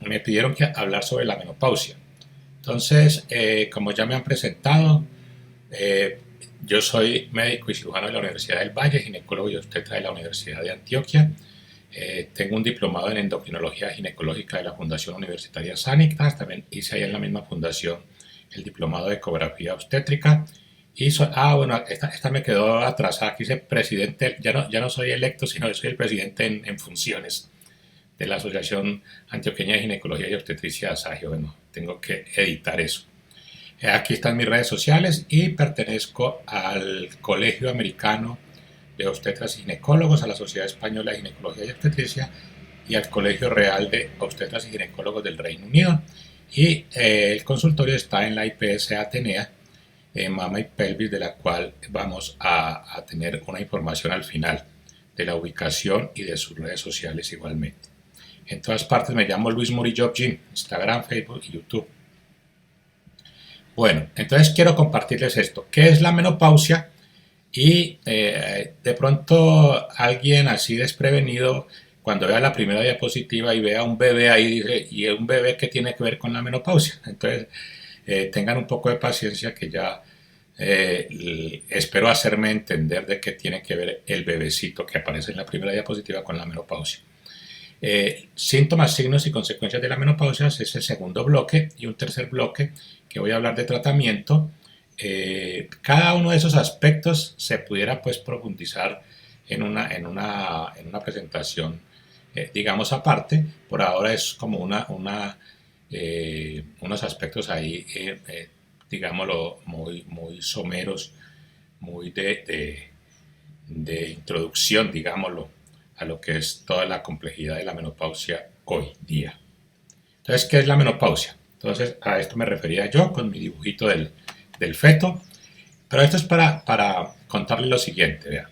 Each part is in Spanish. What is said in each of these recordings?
me pidieron que hablar sobre la menopausia. Entonces, como ya me han presentado, eh, yo soy médico y cirujano de la Universidad del Valle, ginecólogo y obstetra de la Universidad de Antioquia. Tengo un diplomado en endocrinología ginecológica de la Fundación Universitaria Sanitas. También hice ahí en la misma fundación el diplomado de ecografía obstétrica. Bueno, esta me quedó atrasada. Aquí dice presidente, ya no soy electo, sino que soy el presidente en funciones de la Asociación Antioqueña de Ginecología y Obstetricia ASAGIO. Bueno, tengo que editar eso. Aquí están mis redes sociales y pertenezco al Colegio Americano de Obstetras y Ginecólogos, a la Sociedad Española de Ginecología y Obstetricia y al Colegio Real de Obstetras y Ginecólogos del Reino Unido. Y el consultorio está en la IPS Atenea, Mama y Pelvis, de la cual vamos a tener una información al final de la ubicación y de sus redes sociales igualmente. En todas partes me llamo Luis Murillo Gym, Instagram, Facebook y YouTube. Bueno, entonces quiero compartirles esto. ¿Qué es la menopausia? Y de pronto alguien así desprevenido, cuando vea la primera diapositiva y vea un bebé ahí, dice, ¿y un bebé qué tiene que ver con la menopausia? Entonces, tengan un poco de paciencia que ya espero hacerme entender de qué tiene que ver el bebecito que aparece en la primera diapositiva con la menopausia. Síntomas, signos y consecuencias de la menopausia es el segundo bloque, y un tercer bloque que voy a hablar de tratamiento. Cada uno de esos aspectos se pudiera pues profundizar en una presentación, digamos, aparte. Por ahora es como unos aspectos ahí, digámoslo, muy someros, muy de introducción, digámoslo, a lo que es toda la complejidad de la menopausia hoy día. Entonces, ¿qué es la menopausia? Entonces, a esto me refería yo con mi dibujito del feto. Pero esto es para contarles lo siguiente, vean.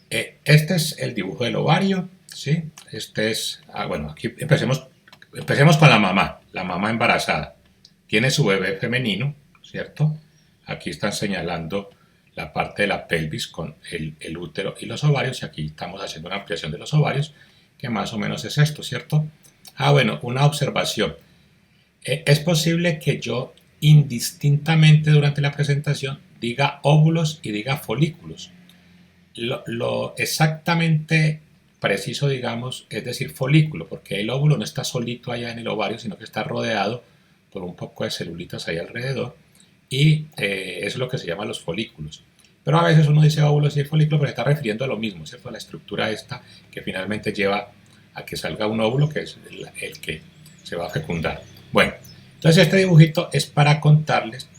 Este es el dibujo del ovario, ¿sí? Bueno, aquí empecemos con la mamá embarazada. Tiene su bebé femenino, ¿cierto? Aquí están señalando la parte de la pelvis con el útero y los ovarios, y aquí estamos haciendo una ampliación de los ovarios, que más o menos es esto, ¿cierto? Bueno, una observación. Es posible que yo indistintamente durante la presentación diga óvulos y diga folículos. Lo exactamente preciso, digamos, es decir folículo, porque el óvulo no está solito allá en el ovario, sino que está rodeado por un poco de celulitas ahí alrededor, y eso es lo que se llama los folículos. Pero a veces uno dice óvulos y folículo, pero se está refiriendo a lo mismo, ¿cierto? A la estructura esta que finalmente lleva a que salga un óvulo, que es el que se va a fecundar. Bueno, entonces este dibujito es para contarles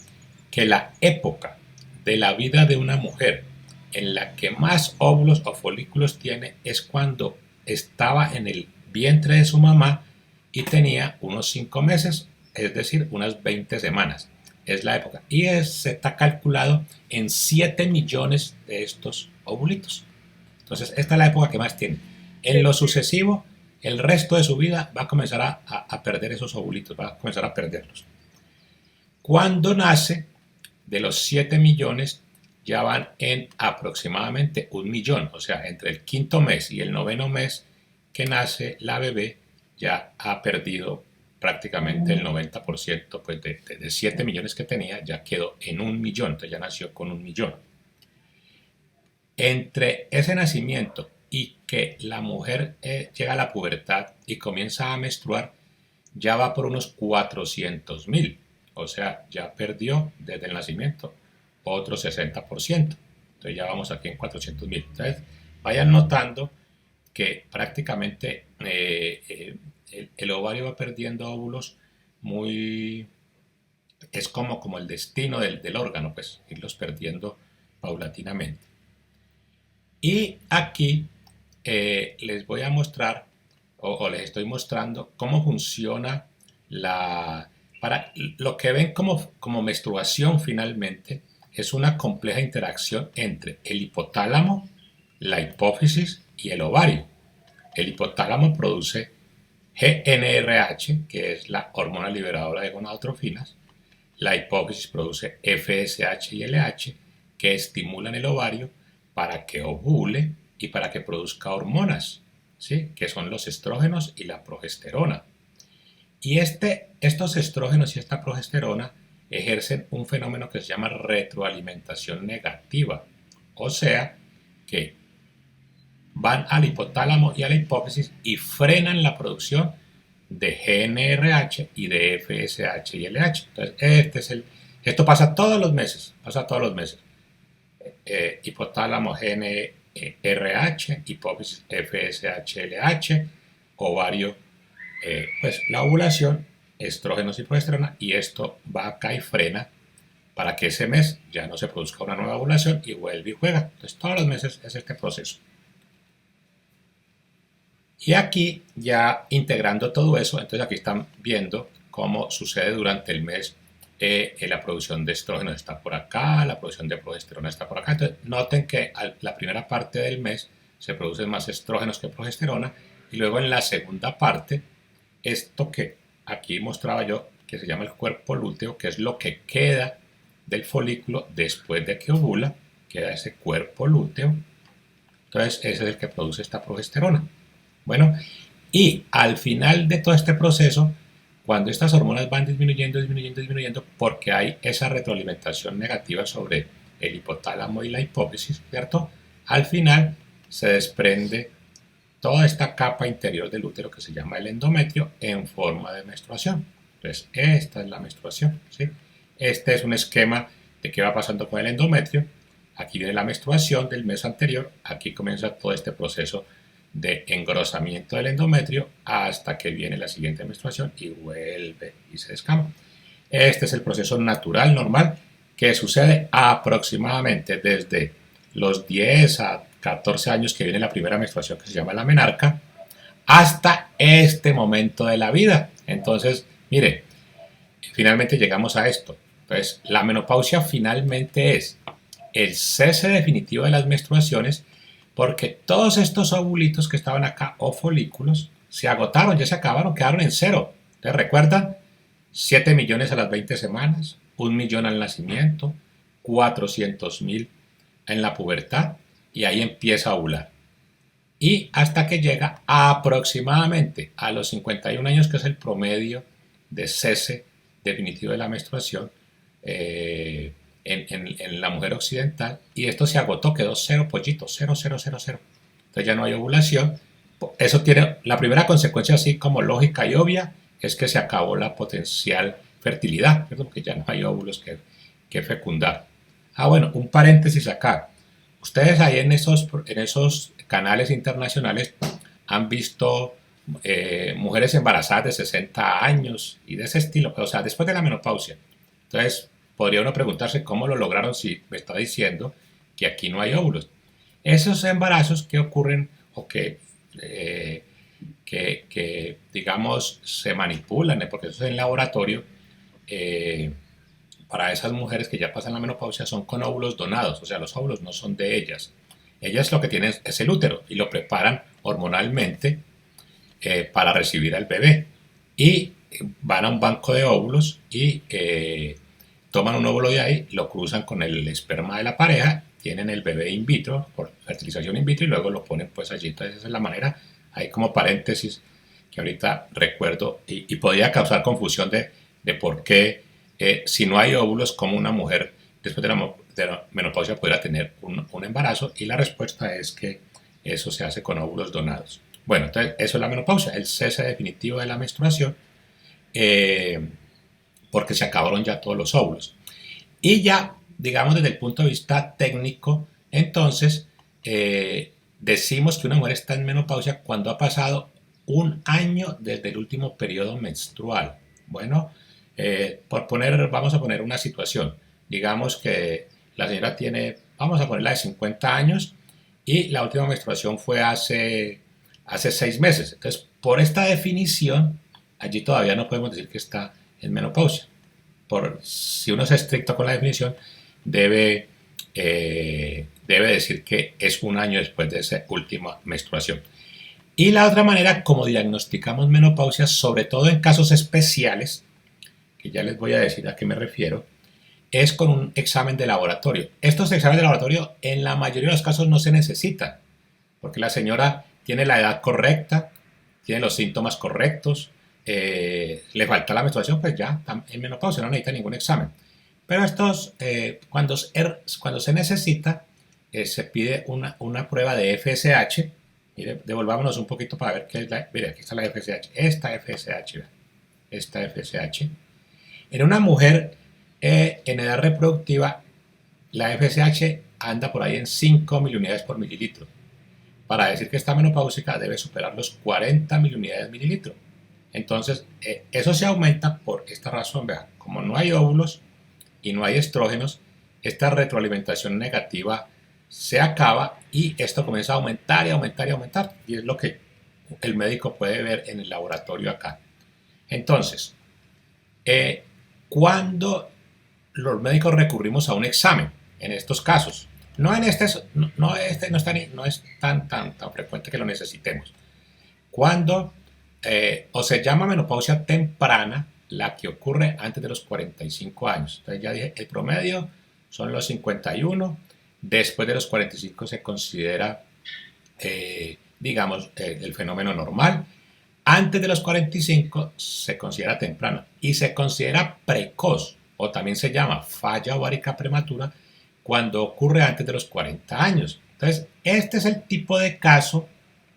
que la época de la vida de una mujer en la que más óvulos o folículos tiene es cuando estaba en el vientre de su mamá y tenía unos 5 meses, es decir, unas 20 semanas. Es la época. Y está calculado en 7 millones de estos ovulitos. Entonces, esta es la época que más tiene. En lo sucesivo, el resto de su vida va a comenzar a perder esos ovulitos, va a comenzar a perderlos. Cuando nace, de los 7 millones, ya van en aproximadamente 1 millón. O sea, entre el quinto mes y el noveno mes que nace la bebé, ya ha perdido prácticamente el 90%, pues de 7 millones que tenía, ya quedó en 1 millón. Entonces ya nació con 1 millón. Entre ese nacimiento y que la mujer llega a la pubertad y comienza a menstruar, ya va por unos 400.000. O sea, ya perdió desde el nacimiento otro 60%. Entonces ya vamos aquí en 400.000. Entonces vayan notando que prácticamente el ovario va perdiendo óvulos muy... Es como el destino del órgano, pues irlos perdiendo paulatinamente. Y aquí les voy a mostrar, o les estoy mostrando cómo funciona para lo que ven como menstruación finalmente. Es una compleja interacción entre el hipotálamo, la hipófisis y el ovario. El hipotálamo produce GnRH, que es la hormona liberadora de gonadotrofinas. La hipófisis produce FSH y LH, que estimulan el ovario para que ovule y para que produzca hormonas, ¿sí? Que son los estrógenos y la progesterona. Y estos estrógenos y esta progesterona ejercen un fenómeno que se llama retroalimentación negativa. O sea, que van al hipotálamo y a la hipófisis y frenan la producción de GnRH y de FSH y LH. Entonces, esto pasa todos los meses, hipotálamo GnRH, hipófisis FSH, LH, ovario, pues la ovulación, estrógenos y progesterona, y esto va acá y frena para que ese mes ya no se produzca una nueva ovulación y vuelve y juega. Entonces todos los meses es este proceso. Y aquí ya integrando todo eso, entonces aquí están viendo cómo sucede durante el mes. La producción de estrógenos está por acá, la producción de progesterona está por acá. Entonces noten que la primera parte del mes se producen más estrógenos que progesterona, y luego en la segunda parte, esto que aquí mostraba yo, que se llama el cuerpo lúteo, que es lo que queda del folículo después de que ovula, queda ese cuerpo lúteo. Entonces ese es el que produce esta progesterona. Bueno, y al final de todo este proceso, cuando estas hormonas van disminuyendo, porque hay esa retroalimentación negativa sobre el hipotálamo y la hipófisis, ¿cierto? Al final se desprende toda esta capa interior del útero que se llama el endometrio en forma de menstruación. Entonces, esta es la menstruación, ¿sí? Este es un esquema de qué va pasando con el endometrio. Aquí viene la menstruación del mes anterior, aquí comienza todo este proceso de engrosamiento del endometrio hasta que viene la siguiente menstruación y vuelve y se descama. Este es el proceso natural, normal, que sucede aproximadamente desde los 10 a 14 años que viene la primera menstruación, que se llama la menarca, hasta este momento de la vida. Entonces, mire, finalmente llegamos a esto. Entonces, la menopausia finalmente es el cese definitivo de las menstruaciones, porque todos estos ovulitos que estaban acá, o folículos, se agotaron, ya se acabaron, quedaron en cero. ¿Ustedes recuerdan? 7 millones a las 20 semanas, 1 millón al nacimiento, 400.000 en la pubertad, y ahí empieza a ovular. Y hasta que llega aproximadamente a los 51 años, que es el promedio de cese definitivo de la menstruación, en la mujer occidental, y esto se agotó, quedó cero pollitos, cero. Entonces ya no hay ovulación. Eso tiene la primera consecuencia, así como lógica y obvia, es que se acabó la potencial fertilidad, ¿cierto? Porque ya no hay óvulos que fecundar. Bueno, un paréntesis acá. Ustedes ahí en esos canales internacionales han visto mujeres embarazadas de 60 años y de ese estilo, o sea, después de la menopausia. Entonces, podría uno preguntarse cómo lo lograron si me está diciendo que aquí no hay óvulos. Esos embarazos que ocurren o que digamos se manipulan, porque eso es en laboratorio, para esas mujeres que ya pasan la menopausia son con óvulos donados, o sea, los óvulos no son de ellas. Ellas lo que tienen es el útero y lo preparan hormonalmente para recibir al bebé. Y van a un banco de óvulos y toman un óvulo de ahí, lo cruzan con el esperma de la pareja, tienen el bebé in vitro, por fertilización in vitro, y luego lo ponen pues allí. Entonces esa es la manera. Hay como paréntesis que ahorita recuerdo y podría causar confusión de por qué, si no hay óvulos, como una mujer después de la menopausia podrá tener un embarazo, y la respuesta es que eso se hace con óvulos donados. Bueno, entonces eso es la menopausia, el cese definitivo de la menstruación, porque se acabaron ya todos los óvulos. Y ya, digamos desde el punto de vista técnico, entonces decimos que una mujer está en menopausia cuando ha pasado un año desde el último periodo menstrual. Bueno, vamos a poner una situación. Digamos que la señora tiene, vamos a ponerla de 50 años, y la última menstruación fue hace 6 meses. Entonces, por esta definición, allí todavía no podemos decir que está en menopausia. Si uno es estricto con la definición, debe decir que es un año después de esa última menstruación. Y la otra manera, como diagnosticamos menopausia, sobre todo en casos especiales, que ya les voy a decir a qué me refiero, es con un examen de laboratorio. Estos exámenes de laboratorio en la mayoría de los casos no se necesitan, porque la señora tiene la edad correcta, tiene los síntomas correctos, le falta la menstruación, pues ya en menopausia no necesita ningún examen. Pero estos, cuando se necesita, se pide una prueba de FSH. Mire, devolvámonos un poquito para ver qué es la. Mire, aquí está la FSH. Esta FSH. En una mujer en edad reproductiva, la FSH anda por ahí en 5 miliunidades por mililitro. Para decir que está menopáusica debe superar los 40 miliunidades mililitro. Entonces, eso se aumenta por esta razón. Vean, como no hay óvulos y no hay estrógenos, esta retroalimentación negativa se acaba y esto comienza a aumentar y aumentar y aumentar. Y es lo que el médico puede ver en el laboratorio acá. Entonces, cuando los médicos recurrimos a un examen, en estos casos, no es tan frecuente que lo necesitemos. Cuando o se llama menopausia temprana, la que ocurre antes de los 45 años. Entonces ya dije, el promedio son los 51. Después de los 45 se considera, digamos, el fenómeno normal. Antes de los 45 se considera temprano y se considera precoz, o también se llama falla ovárica prematura, cuando ocurre antes de los 40 años. Entonces, este es el tipo de caso,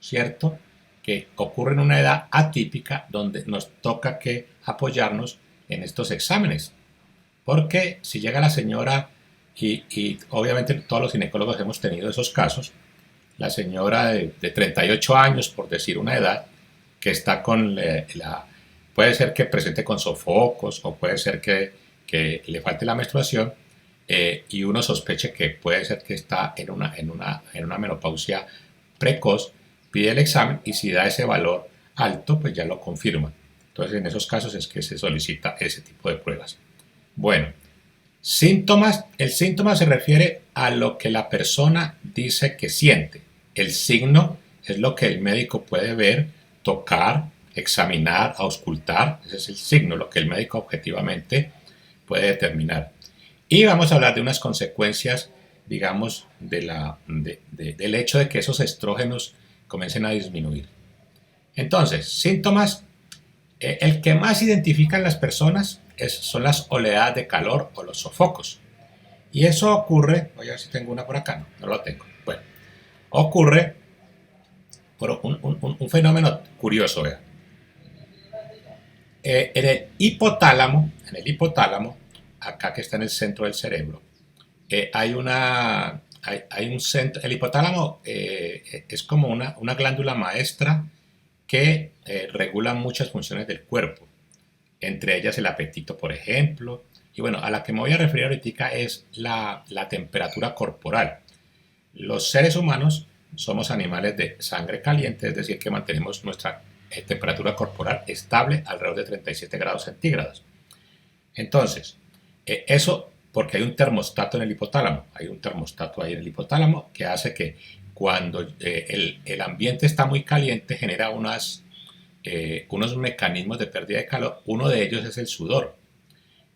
¿cierto?, que ocurre en una edad atípica donde nos toca que apoyarnos en estos exámenes. Porque si llega la señora, y obviamente todos los ginecólogos hemos tenido esos casos, la señora de 38 años, por decir una edad, que está con puede ser que presente con sofocos o puede ser que le falte la menstruación, y uno sospeche que puede ser que está en una menopausia precoz, pide el examen y si da ese valor alto, pues ya lo confirma. Entonces, en esos casos es que se solicita ese tipo de pruebas. Bueno, síntomas. El síntoma se refiere a lo que la persona dice que siente. El signo es lo que el médico puede ver, tocar, examinar, auscultar. Ese es el signo, lo que el médico objetivamente puede determinar. Y vamos a hablar de unas consecuencias, digamos, del hecho de que esos estrógenos comiencen a disminuir. Entonces, síntomas, el que más identifican las personas son las oleadas de calor o los sofocos. Y eso ocurre, voy a ver si tengo una por acá, no lo tengo. Bueno, ocurre por un fenómeno curioso, vean. En el hipotálamo, acá que está en el centro del cerebro, hay un centro. El hipotálamo es como una glándula maestra que regula muchas funciones del cuerpo, entre ellas el apetito, por ejemplo. Y bueno, a la que me voy a referir ahorita es la temperatura corporal. Los seres humanos somos animales de sangre caliente, es decir, que mantenemos nuestra temperatura corporal estable alrededor de 37 grados centígrados. Entonces, eso porque hay un termostato en el hipotálamo. Hay un termostato ahí en el hipotálamo que hace que cuando el ambiente está muy caliente genera unos mecanismos de pérdida de calor. Uno de ellos es el sudor.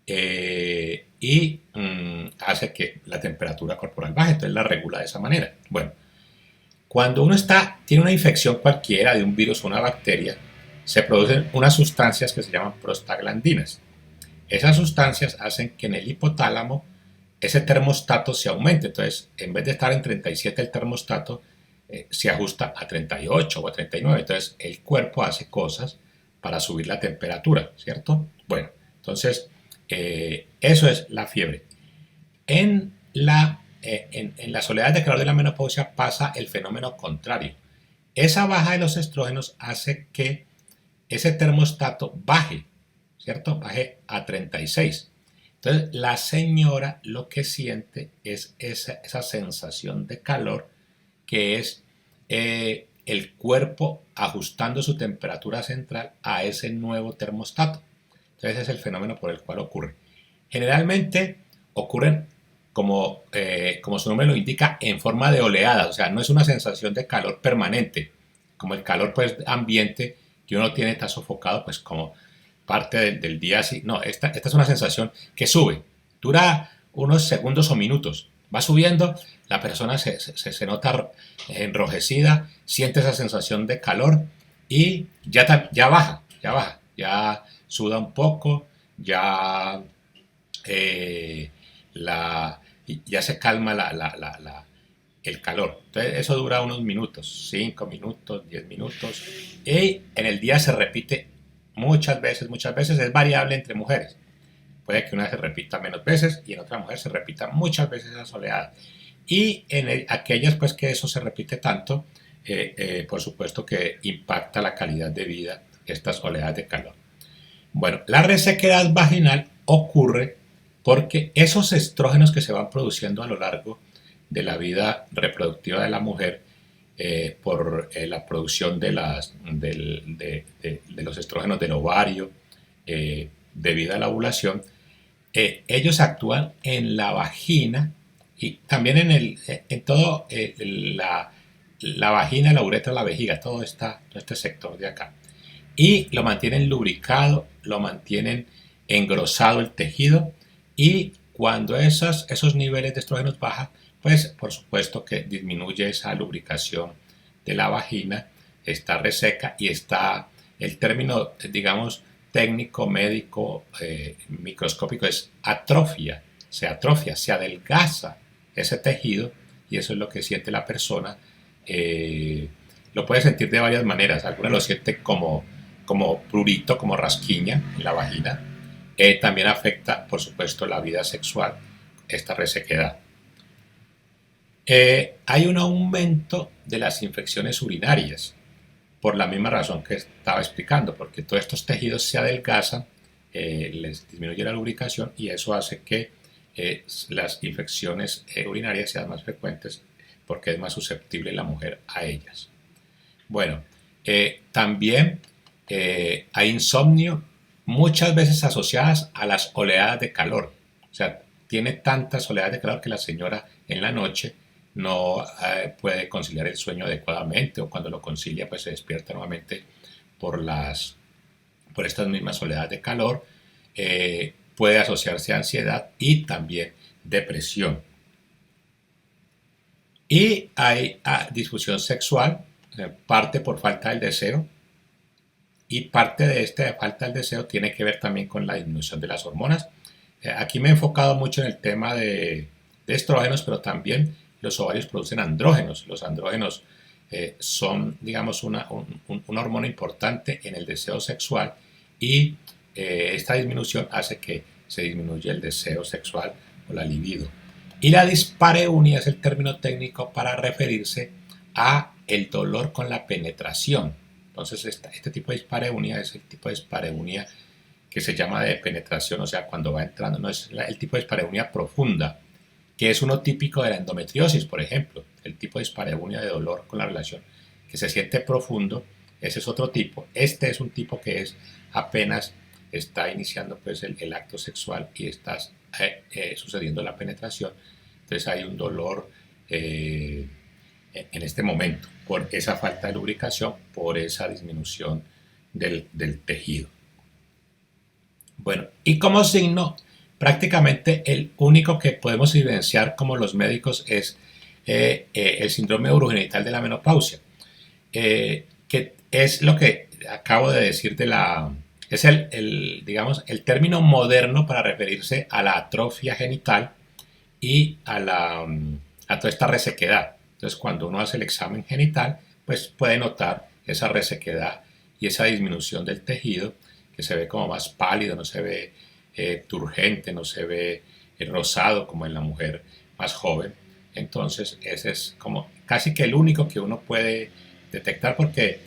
Y hace que la temperatura corporal baje, entonces la regula de esa manera. Bueno, cuando uno tiene una infección cualquiera de un virus o una bacteria, se producen unas sustancias que se llaman prostaglandinas. Esas sustancias hacen que en el hipotálamo ese termostato se aumente. Entonces, en vez de estar en 37 el termostato, se ajusta a 38 o a 39. Entonces, el cuerpo hace cosas para subir la temperatura, ¿cierto? Bueno, entonces, eso es la fiebre. En las oleadas de calor de la menopausia pasa el fenómeno contrario. Esa baja de los estrógenos hace que ese termostato baje, ¿cierto? Baje a 36. Entonces, la señora lo que siente es esa sensación de calor, que es el cuerpo ajustando su temperatura central a ese nuevo termostato. Entonces, ese es el fenómeno por el cual ocurre. Generalmente ocurren, como su nombre lo indica, en forma de oleadas. O sea, no es una sensación de calor permanente, como el calor pues ambiente que uno tiene, está sofocado pues como parte del día así. No, esta es una sensación que sube, dura unos segundos o minutos, va subiendo, la persona se nota enrojecida, siente esa sensación de calor y ya baja. ya suda un poco, ya, eh, la, ya se calma el calor. Entonces eso dura unos minutos, 5 minutos, 10 minutos, y en el día se repite muchas veces, es variable entre mujeres. Puede que una se repita menos veces y en otra mujer se repita muchas veces esa oleada. Y en aquellas pues que eso se repite tanto, por supuesto que impacta la calidad de vida estas oleadas de calor. Bueno, la resequedad vaginal ocurre porque esos estrógenos que se van produciendo a lo largo de la vida reproductiva de la mujer, por la producción de los estrógenos del ovario, debido a la ovulación, ellos actúan en la vagina y también en todo, la vagina, la uretra, la vejiga, todo este sector de acá. Y lo mantienen lubricado, lo mantienen engrosado el tejido, y cuando esos niveles de estrógenos bajan, pues por supuesto que disminuye esa lubricación de la vagina, está reseca y está, el término, digamos, técnico, médico, microscópico es atrofia, se adelgaza ese tejido, y eso es lo que siente la persona. Lo puede sentir de varias maneras, algunas lo siente como prurito, como rasquiña en la vagina. También afecta, por supuesto, la vida sexual, esta resequedad. Hay un aumento de las infecciones urinarias, por la misma razón que estaba explicando, porque todos estos tejidos se adelgazan, les disminuye la lubricación y eso hace que las infecciones urinarias sean más frecuentes, porque es más susceptible la mujer a ellas. Bueno, también hay insomnio, muchas veces asociadas a las oleadas de calor. O sea, tiene tantas oleadas de calor que la señora en la noche no puede conciliar el sueño adecuadamente, o cuando lo concilia pues se despierta nuevamente por estas mismas oleadas de calor. Puede asociarse a ansiedad y también depresión. Y hay disfunción sexual, parte por falta del deseo, y parte de esta falta del deseo tiene que ver también con la disminución de las hormonas. Aquí me he enfocado mucho en el tema de estrógenos, pero también los ovarios producen andrógenos. Los andrógenos son, digamos, una hormona importante en el deseo sexual, y esta disminución hace que se disminuya el deseo sexual o la libido. Y la dispareunia es el término técnico para referirse a el dolor con la penetración. Entonces este tipo de dispareunia es el tipo de dispareunia que se llama de penetración, o sea, cuando va entrando, no es el tipo de dispareunia profunda, que es uno típico de la endometriosis, por ejemplo. El tipo de dispareunia de dolor con la relación que se siente profundo, ese es otro tipo. Este es un tipo que es apenas está iniciando pues el acto sexual y está sucediendo la penetración. Entonces hay un dolor en este momento por esa falta de lubricación, por esa disminución del tejido. Bueno, y como signo, prácticamente el único que podemos evidenciar como los médicos es el síndrome urogenital de la menopausia, que es lo que acabo de decir es digamos, el término moderno para referirse a la atrofia genital y a toda esta resequedad. Entonces, cuando uno hace el examen genital, pues puede notar esa resequedad y esa disminución del tejido, que se ve como más pálido, no se ve turgente, no se ve rosado como en la mujer más joven. Entonces, ese es como casi que el único que uno puede detectar, porque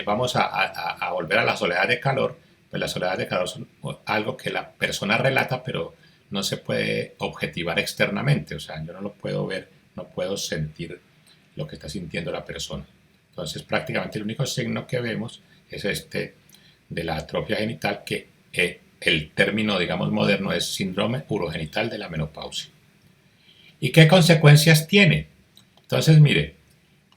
vamos a volver a las oleadas de calor. Pues las oleadas de calor son algo que la persona relata, pero no se puede objetivar externamente. O sea, yo no lo puedo ver, no puedo sentir lo que está sintiendo la persona. Entonces, prácticamente el único signo que vemos es este de la atrofia genital, que el término, digamos, moderno es síndrome urogenital de la menopausia. ¿Y qué consecuencias tiene? Entonces, mire,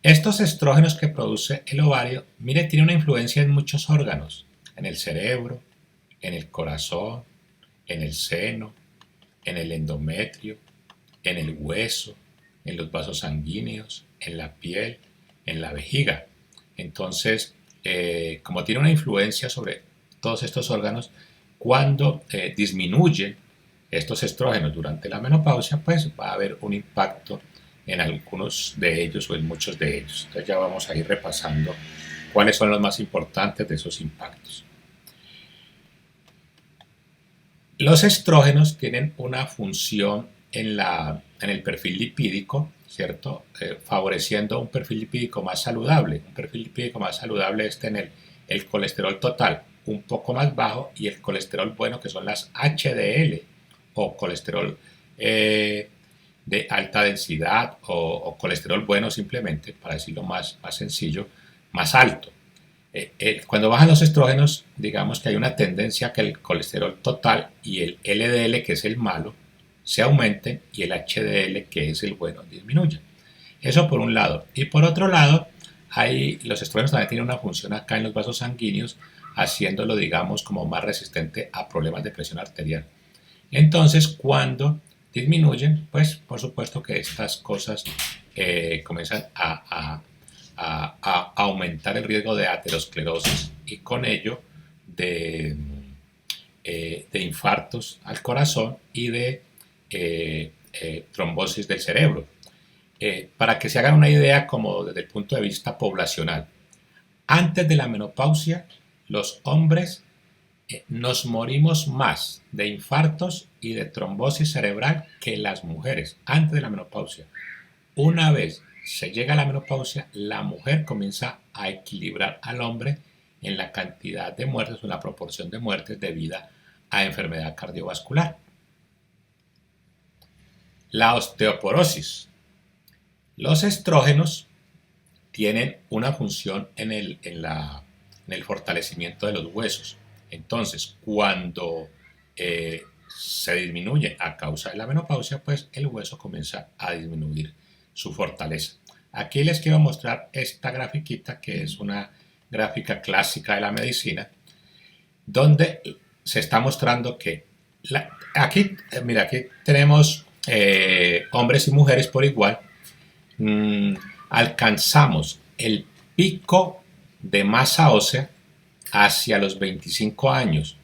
estos estrógenos que produce el ovario, mire, tiene una influencia en muchos órganos, en el cerebro, en el corazón, en el seno, en el endometrio, en el hueso, en los vasos sanguíneos, en la piel, en la vejiga. Entonces, como tiene una influencia sobre todos estos órganos, cuando disminuyen estos estrógenos durante la menopausia, pues va a haber un impacto en algunos de ellos o en muchos de ellos. Entonces ya vamos a ir repasando cuáles son los más importantes de esos impactos. Los estrógenos tienen una función en el perfil lipídico, ¿cierto? Favoreciendo un perfil lipídico más saludable. Un perfil lipídico más saludable es tener el colesterol total un poco más bajo y el colesterol bueno, que son las HDL o colesterol de alta densidad o colesterol bueno simplemente, para decirlo más sencillo, más alto. Cuando bajan los estrógenos, digamos que hay una tendencia a que el colesterol total y el LDL, que es el malo, se aumenten y el HDL, que es el bueno, disminuya. Eso por un lado. Y por otro lado, los estrógenos también tienen una función acá en los vasos sanguíneos, haciéndolo, digamos, como más resistente a problemas de presión arterial. Entonces, cuando disminuyen, pues por supuesto que estas cosas comienzan a aumentar el riesgo de aterosclerosis y con ello de infartos al corazón y de trombosis del cerebro. Para que se hagan una idea como desde el punto de vista poblacional, antes de la menopausia los hombres nos morimos más de infartos y de trombosis cerebral que las mujeres antes de la menopausia. Una vez se llega a la menopausia, la mujer comienza a equilibrar al hombre en la cantidad de muertes o en la proporción de muertes debida a enfermedad cardiovascular. La osteoporosis. Los estrógenos tienen una función en el fortalecimiento de los huesos. Entonces, cuando se disminuye a causa de la menopausia, pues el hueso comienza a disminuir su fortaleza. Aquí les quiero mostrar esta grafiquita, que es una gráfica clásica de la medicina, donde se está mostrando que aquí tenemos hombres y mujeres por igual. Alcanzamos el pico de masa ósea hacia los 25 años,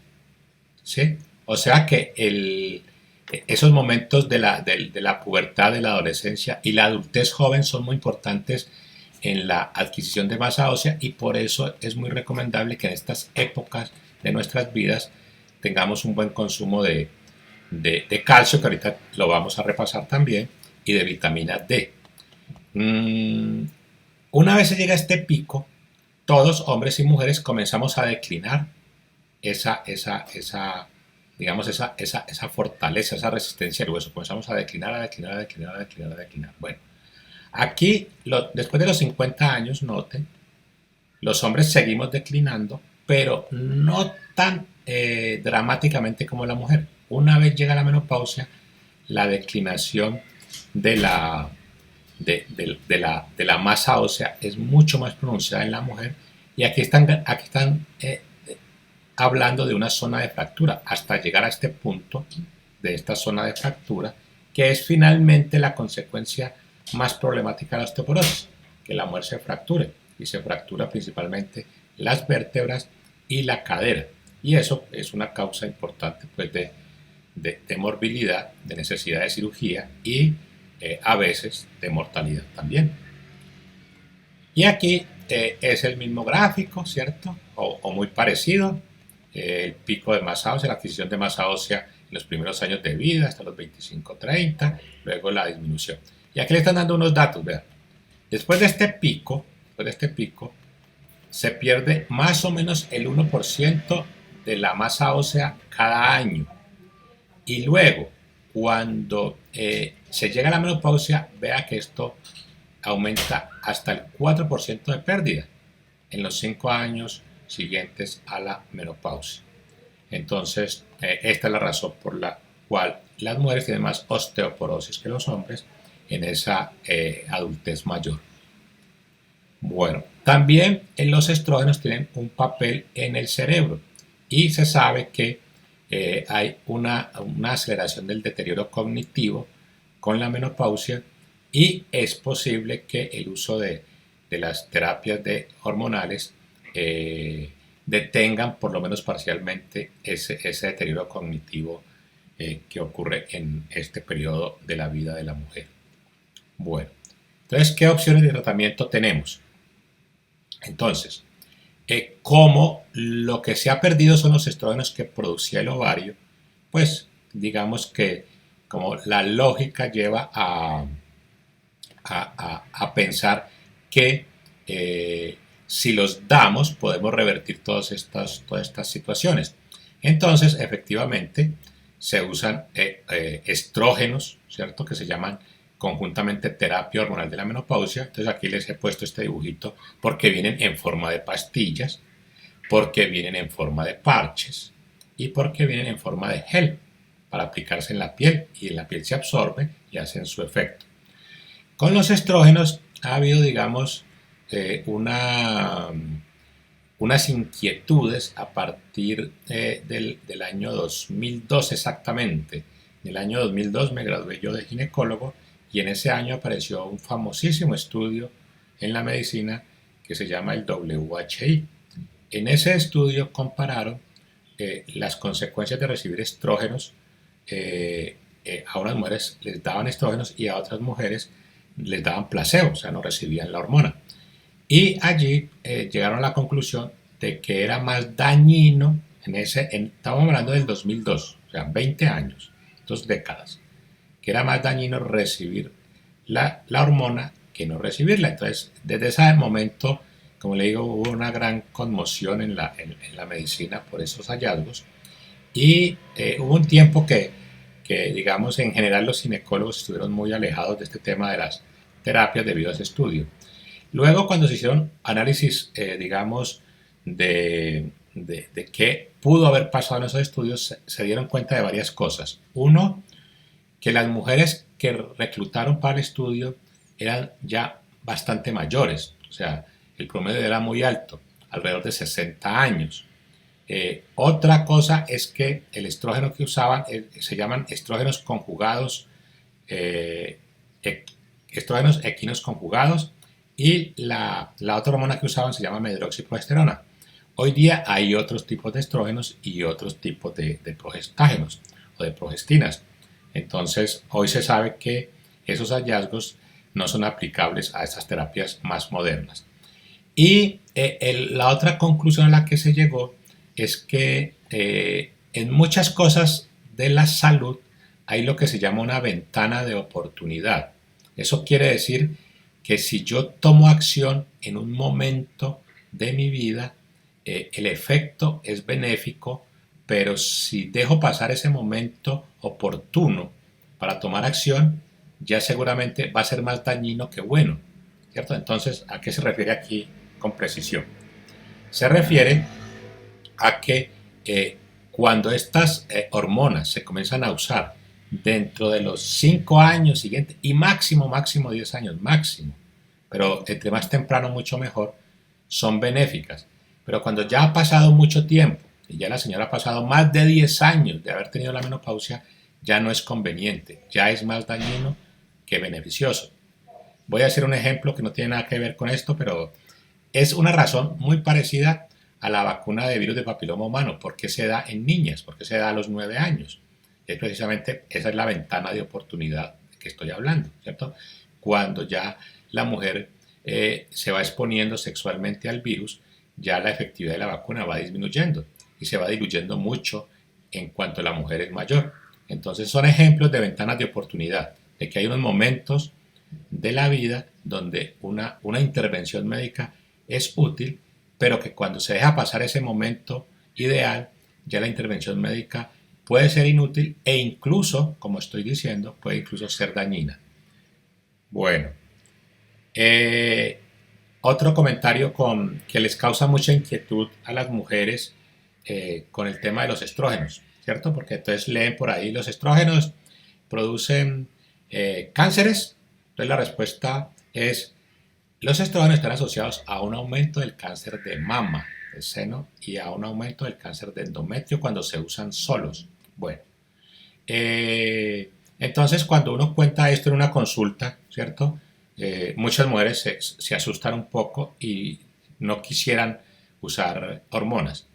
¿sí? O sea que esos momentos de la pubertad, de la adolescencia y la adultez joven son muy importantes en la adquisición de masa ósea, y por eso es muy recomendable que en estas épocas de nuestras vidas tengamos un buen consumo de calcio, que ahorita lo vamos a repasar también, y de vitamina D. Una vez se llega a este pico, todos, hombres y mujeres, comenzamos a declinar esa fortaleza, esa resistencia al hueso. Comenzamos a declinar. Bueno, aquí, después de los 50 años, noten, los hombres seguimos declinando, pero no tan dramáticamente como la mujer. Una vez llega la menopausia, la declinación de la masa ósea es mucho más pronunciada en la mujer, y aquí están hablando de una zona de fractura hasta llegar a este punto de esta zona de fractura, que es finalmente la consecuencia más problemática de la osteoporosis, que la mujer se fracture, y se fractura principalmente las vértebras y la cadera, y eso es una causa importante, pues, de morbilidad, de necesidad de cirugía y a veces de mortalidad también. Y aquí es el mismo gráfico, ¿cierto? O muy parecido. El pico de masa ósea, la adquisición de masa ósea en los primeros años de vida, hasta los 25-30, luego la disminución. Y aquí le están dando unos datos, vean. Después de este pico, se pierde más o menos el 1% de la masa ósea cada año. Y luego, cuando se llega a la menopausia, vea que esto aumenta hasta el 4% de pérdida en los 5 años siguientes a la menopausia. Entonces, esta es la razón por la cual las mujeres tienen más osteoporosis que los hombres en esa adultez mayor. Bueno, también los estrógenos tienen un papel en el cerebro, y se sabe que hay una aceleración del deterioro cognitivo con la menopausia, y es posible que el uso de las terapias hormonales detengan por lo menos parcialmente ese deterioro cognitivo que ocurre en este periodo de la vida de la mujer. Bueno, entonces, ¿qué opciones de tratamiento tenemos? Entonces, como lo que se ha perdido son los estrógenos que producía el ovario, pues digamos que como la lógica lleva a pensar que si los damos podemos revertir todas estas situaciones. Entonces, efectivamente, se usan estrógenos, ¿cierto? Que se llaman conjuntamente terapia hormonal de la menopausia. Entonces aquí les he puesto este dibujito porque vienen en forma de pastillas, porque vienen en forma de parches y porque vienen en forma de gel para aplicarse en la piel, y en la piel se absorbe y hacen su efecto. Con los estrógenos ha habido, digamos, unas inquietudes a partir del año 2002 exactamente. En el año 2002 me gradué yo de ginecólogo y en ese año apareció un famosísimo estudio en la medicina que se llama el WHI. En ese estudio compararon las consecuencias de recibir estrógenos. A unas mujeres les daban estrógenos y a otras mujeres les daban placebo, o sea, no recibían la hormona. Y allí llegaron a la conclusión de que era más dañino, estábamos hablando del 2002, o sea, 20 años, 2 décadas, que era más dañino recibir la hormona que no recibirla. Entonces, desde ese momento, como le digo, hubo una gran conmoción en la medicina por esos hallazgos. Y hubo un tiempo que, digamos, en general los ginecólogos estuvieron muy alejados de este tema de las terapias debido a ese estudio. Luego, cuando se hicieron análisis, digamos, de qué pudo haber pasado en esos estudios, se dieron cuenta de varias cosas. Uno, que las mujeres que reclutaron para el estudio eran ya bastante mayores, o sea, el promedio era muy alto, alrededor de 60 años. Otra cosa es que el estrógeno que usaban se llaman estrógenos conjugados, estrógenos equinos conjugados, y la otra hormona que usaban se llama medroxiprogesterona. Hoy día hay otros tipos de estrógenos y otros tipos de progestágenos o de progestinas. Entonces, hoy se sabe que esos hallazgos no son aplicables a estas terapias más modernas. Y la otra conclusión a la que se llegó es que en muchas cosas de la salud hay lo que se llama una ventana de oportunidad. Eso quiere decir que si yo tomo acción en un momento de mi vida, el efecto es benéfico, pero si dejo pasar ese momento oportuno para tomar acción, ya seguramente va a ser más dañino que bueno, ¿cierto? Entonces, ¿a qué se refiere aquí con precisión? Se refiere a que cuando estas hormonas se comienzan a usar dentro de los 5 años siguientes, y máximo 10 años, máximo, pero entre más temprano mucho mejor, son benéficas. Pero cuando ya ha pasado mucho tiempo y ya la señora ha pasado más de 10 años de haber tenido la menopausia, ya no es conveniente, ya es más dañino que beneficioso. Voy a hacer un ejemplo que no tiene nada que ver con esto, pero es una razón muy parecida a la vacuna de virus de papiloma humano. ¿Por qué se da en niñas? ¿Por qué se da a los 9 años? Es precisamente, esa es la ventana de oportunidad de que estoy hablando, ¿cierto? Cuando ya la mujer se va exponiendo sexualmente al virus, ya la efectividad de la vacuna va disminuyendo y se va diluyendo mucho en cuanto la mujer es mayor. Entonces son ejemplos de ventanas de oportunidad, de que hay unos momentos de la vida donde una intervención médica es útil, pero que cuando se deja pasar ese momento ideal, ya la intervención médica puede ser inútil e incluso, como estoy diciendo, puede incluso ser dañina. Bueno, otro comentario que les causa mucha inquietud a las mujeres con el tema de los estrógenos, ¿cierto? Porque entonces leen por ahí, los estrógenos producen cánceres. Entonces la respuesta es, los estrógenos están asociados a un aumento del cáncer de mama, del seno, y a un aumento del cáncer de endometrio cuando se usan solos. Bueno, entonces cuando uno cuenta esto en una consulta, ¿cierto? Muchas mujeres se asustan un poco y no quisieran usar hormonas.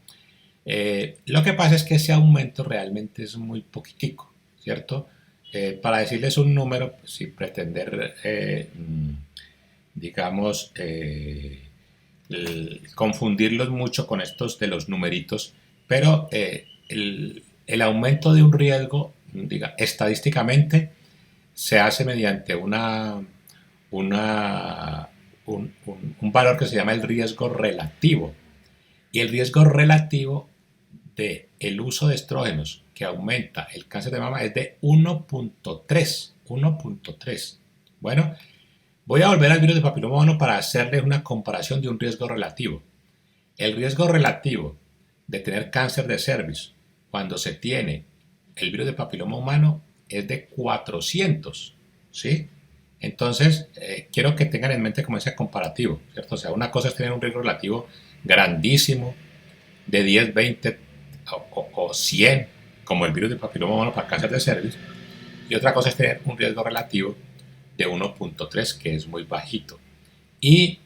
Lo que pasa es que ese aumento realmente es muy poquitico, ¿cierto? Para decirles un número, pues, sin pretender, digamos, confundirlos mucho con estos de los numeritos, pero el aumento de un riesgo, estadísticamente, se hace mediante un valor que se llama el riesgo relativo. Y el riesgo relativo del uso de estrógenos que aumenta el cáncer de mama es de 1.3. 1.3. Bueno, voy a volver al virus de papiloma humano para hacerles una comparación de un riesgo relativo. El riesgo relativo de tener cáncer de cervix cuando se tiene el virus de papiloma humano es de 400, ¿sí? Entonces, quiero que tengan en mente como ese comparativo, ¿cierto? O sea, una cosa es tener un riesgo relativo grandísimo de 10, 20 o 100, como el virus de papiloma humano para cáncer de cervix, y otra cosa es tener un riesgo relativo de 1.3, que es muy bajito. Y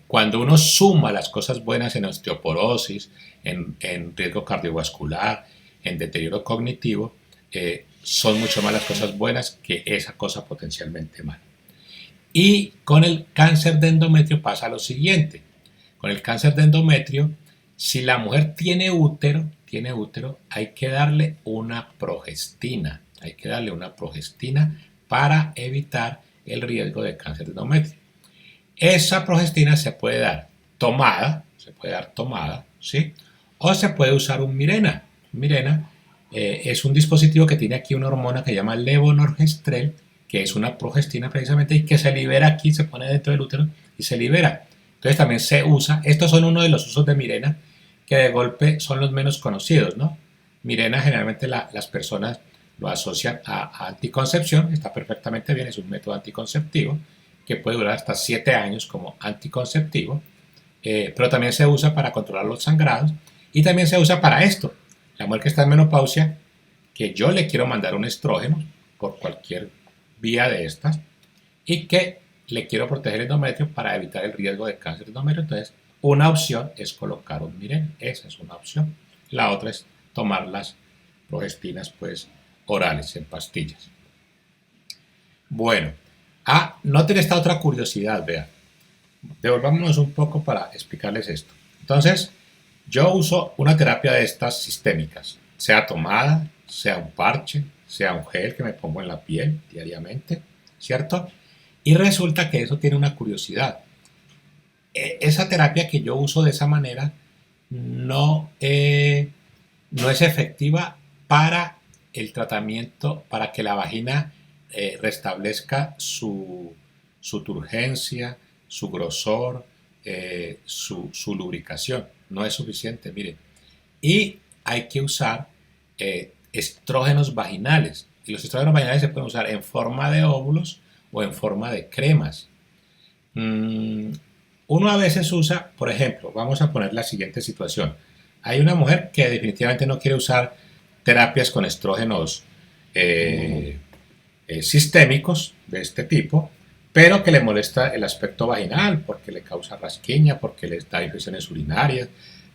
cuando uno suma las cosas buenas en osteoporosis, en riesgo cardiovascular, en deterioro cognitivo, son mucho más las cosas buenas que esa cosa potencialmente mala. Y con el cáncer de endometrio pasa lo siguiente. Con el cáncer de endometrio, si la mujer tiene útero, hay que darle una progestina. Hay que darle una progestina para evitar el riesgo de cáncer de endometrio. Esa progestina se puede dar tomada, ¿sí? O se puede usar un Mirena. Mirena es un dispositivo que tiene aquí una hormona que se llama levonorgestrel, que es una progestina precisamente y que se libera aquí, se pone dentro del útero y se libera. Entonces también se usa, estos son uno de los usos de Mirena que de golpe son los menos conocidos, ¿no? Mirena generalmente las personas lo asocian a anticoncepción, está perfectamente bien, es un método anticonceptivo que puede durar hasta 7 años como anticonceptivo, pero también se usa para controlar los sangrados y también se usa para esto. La mujer que está en menopausia, que yo le quiero mandar un estrógeno por cualquier vía de estas y que le quiero proteger el endometrio para evitar el riesgo de cáncer de endometrio. Entonces, una opción es colocar un Mirena, esa es una opción. La otra es tomar las progestinas pues orales en pastillas. Bueno, noten esta otra curiosidad, vean. Devolvámonos un poco para explicarles esto. Entonces, yo uso una terapia de estas sistémicas, sea tomada, sea un parche, sea un gel que me pongo en la piel diariamente, ¿cierto? Y resulta que eso tiene una curiosidad. Esa terapia que yo uso de esa manera no es efectiva para el tratamiento, para que la vagina restablezca su turgencia, su grosor, su lubricación. No es suficiente, miren. Y hay que usar estrógenos vaginales. Y los estrógenos vaginales se pueden usar en forma de óvulos o en forma de cremas. Uno a veces usa, por ejemplo, vamos a poner la siguiente situación. Hay una mujer que definitivamente no quiere usar terapias con estrógenos sistémicos de este tipo, pero que le molesta el aspecto vaginal porque le causa rasquiña, porque le da infecciones urinarias,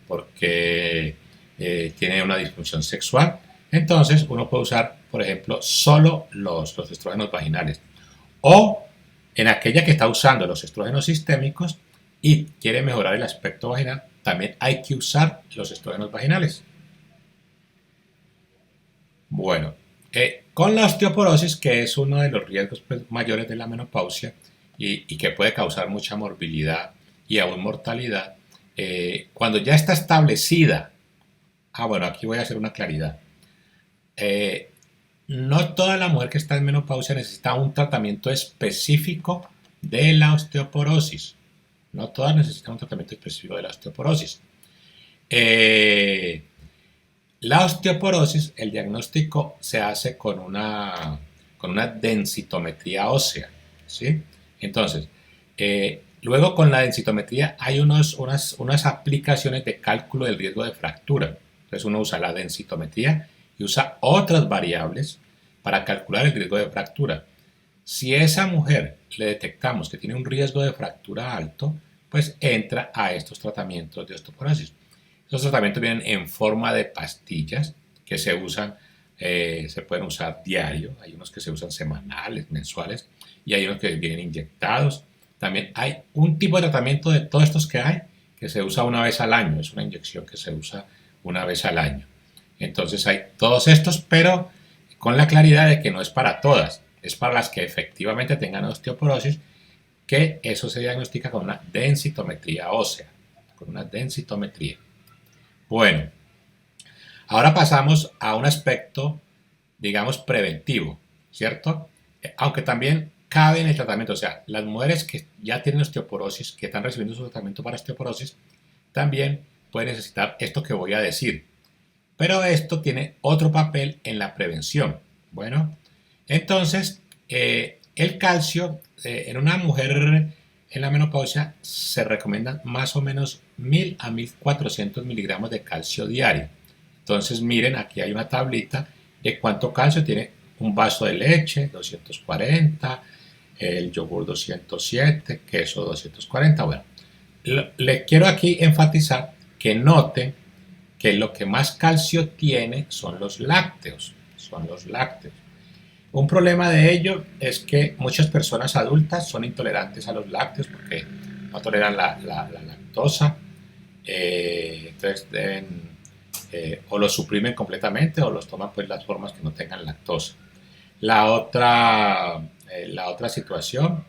porque tiene una disfunción sexual. Entonces uno puede usar, por ejemplo, solo los estrógenos vaginales. O en aquella que está usando los estrógenos sistémicos y quiere mejorar el aspecto vaginal, también hay que usar los estrógenos vaginales. Bueno, con la osteoporosis, que es uno de los riesgos pues, mayores de la menopausia y que puede causar mucha morbilidad y aún mortalidad, cuando ya está establecida, bueno, aquí voy a hacer una claridad. No toda la mujer que está en menopausia necesita un tratamiento específico de la osteoporosis. No todas necesitan un tratamiento específico de la osteoporosis. La osteoporosis, el diagnóstico se hace con una densitometría ósea, ¿sí? Entonces, luego con la densitometría hay unas aplicaciones de cálculo del riesgo de fractura. Entonces uno usa la densitometría y usa otras variables para calcular el riesgo de fractura. Si a esa mujer le detectamos que tiene un riesgo de fractura alto, pues entra a estos tratamientos de osteoporosis. Estos tratamientos vienen en forma de pastillas que se usan, se pueden usar diario, hay unos que se usan semanales, mensuales, y hay unos que vienen inyectados. También hay un tipo de tratamiento de todos estos que hay que se usa una vez al año, es una inyección que se usa una vez al año. Entonces hay todos estos, pero con la claridad de que no es para todas, es para las que efectivamente tengan osteoporosis, que eso se diagnostica con una densitometría ósea, con una densitometría. Bueno, ahora pasamos a un aspecto, digamos, preventivo, ¿cierto? Aunque también cabe en el tratamiento, o sea, las mujeres que ya tienen osteoporosis, que están recibiendo su tratamiento para osteoporosis, también pueden necesitar esto que voy a decir. Pero esto tiene otro papel en la prevención. Bueno, entonces, el calcio en una mujer en la menopausia se recomiendan más o menos 1000 a 1400 miligramos de calcio diario. Entonces, miren, aquí hay una tablita de cuánto calcio tiene un vaso de leche, 240, el yogur 207, queso 240. Bueno, le quiero aquí enfatizar que noten que lo que más calcio tiene son los lácteos. Son los lácteos. Un problema de ello es que muchas personas adultas son intolerantes a los lácteos porque no toleran la lactosa. Entonces deben o los suprimen completamente o los toman pues las formas que no tengan lactosa. La otra situación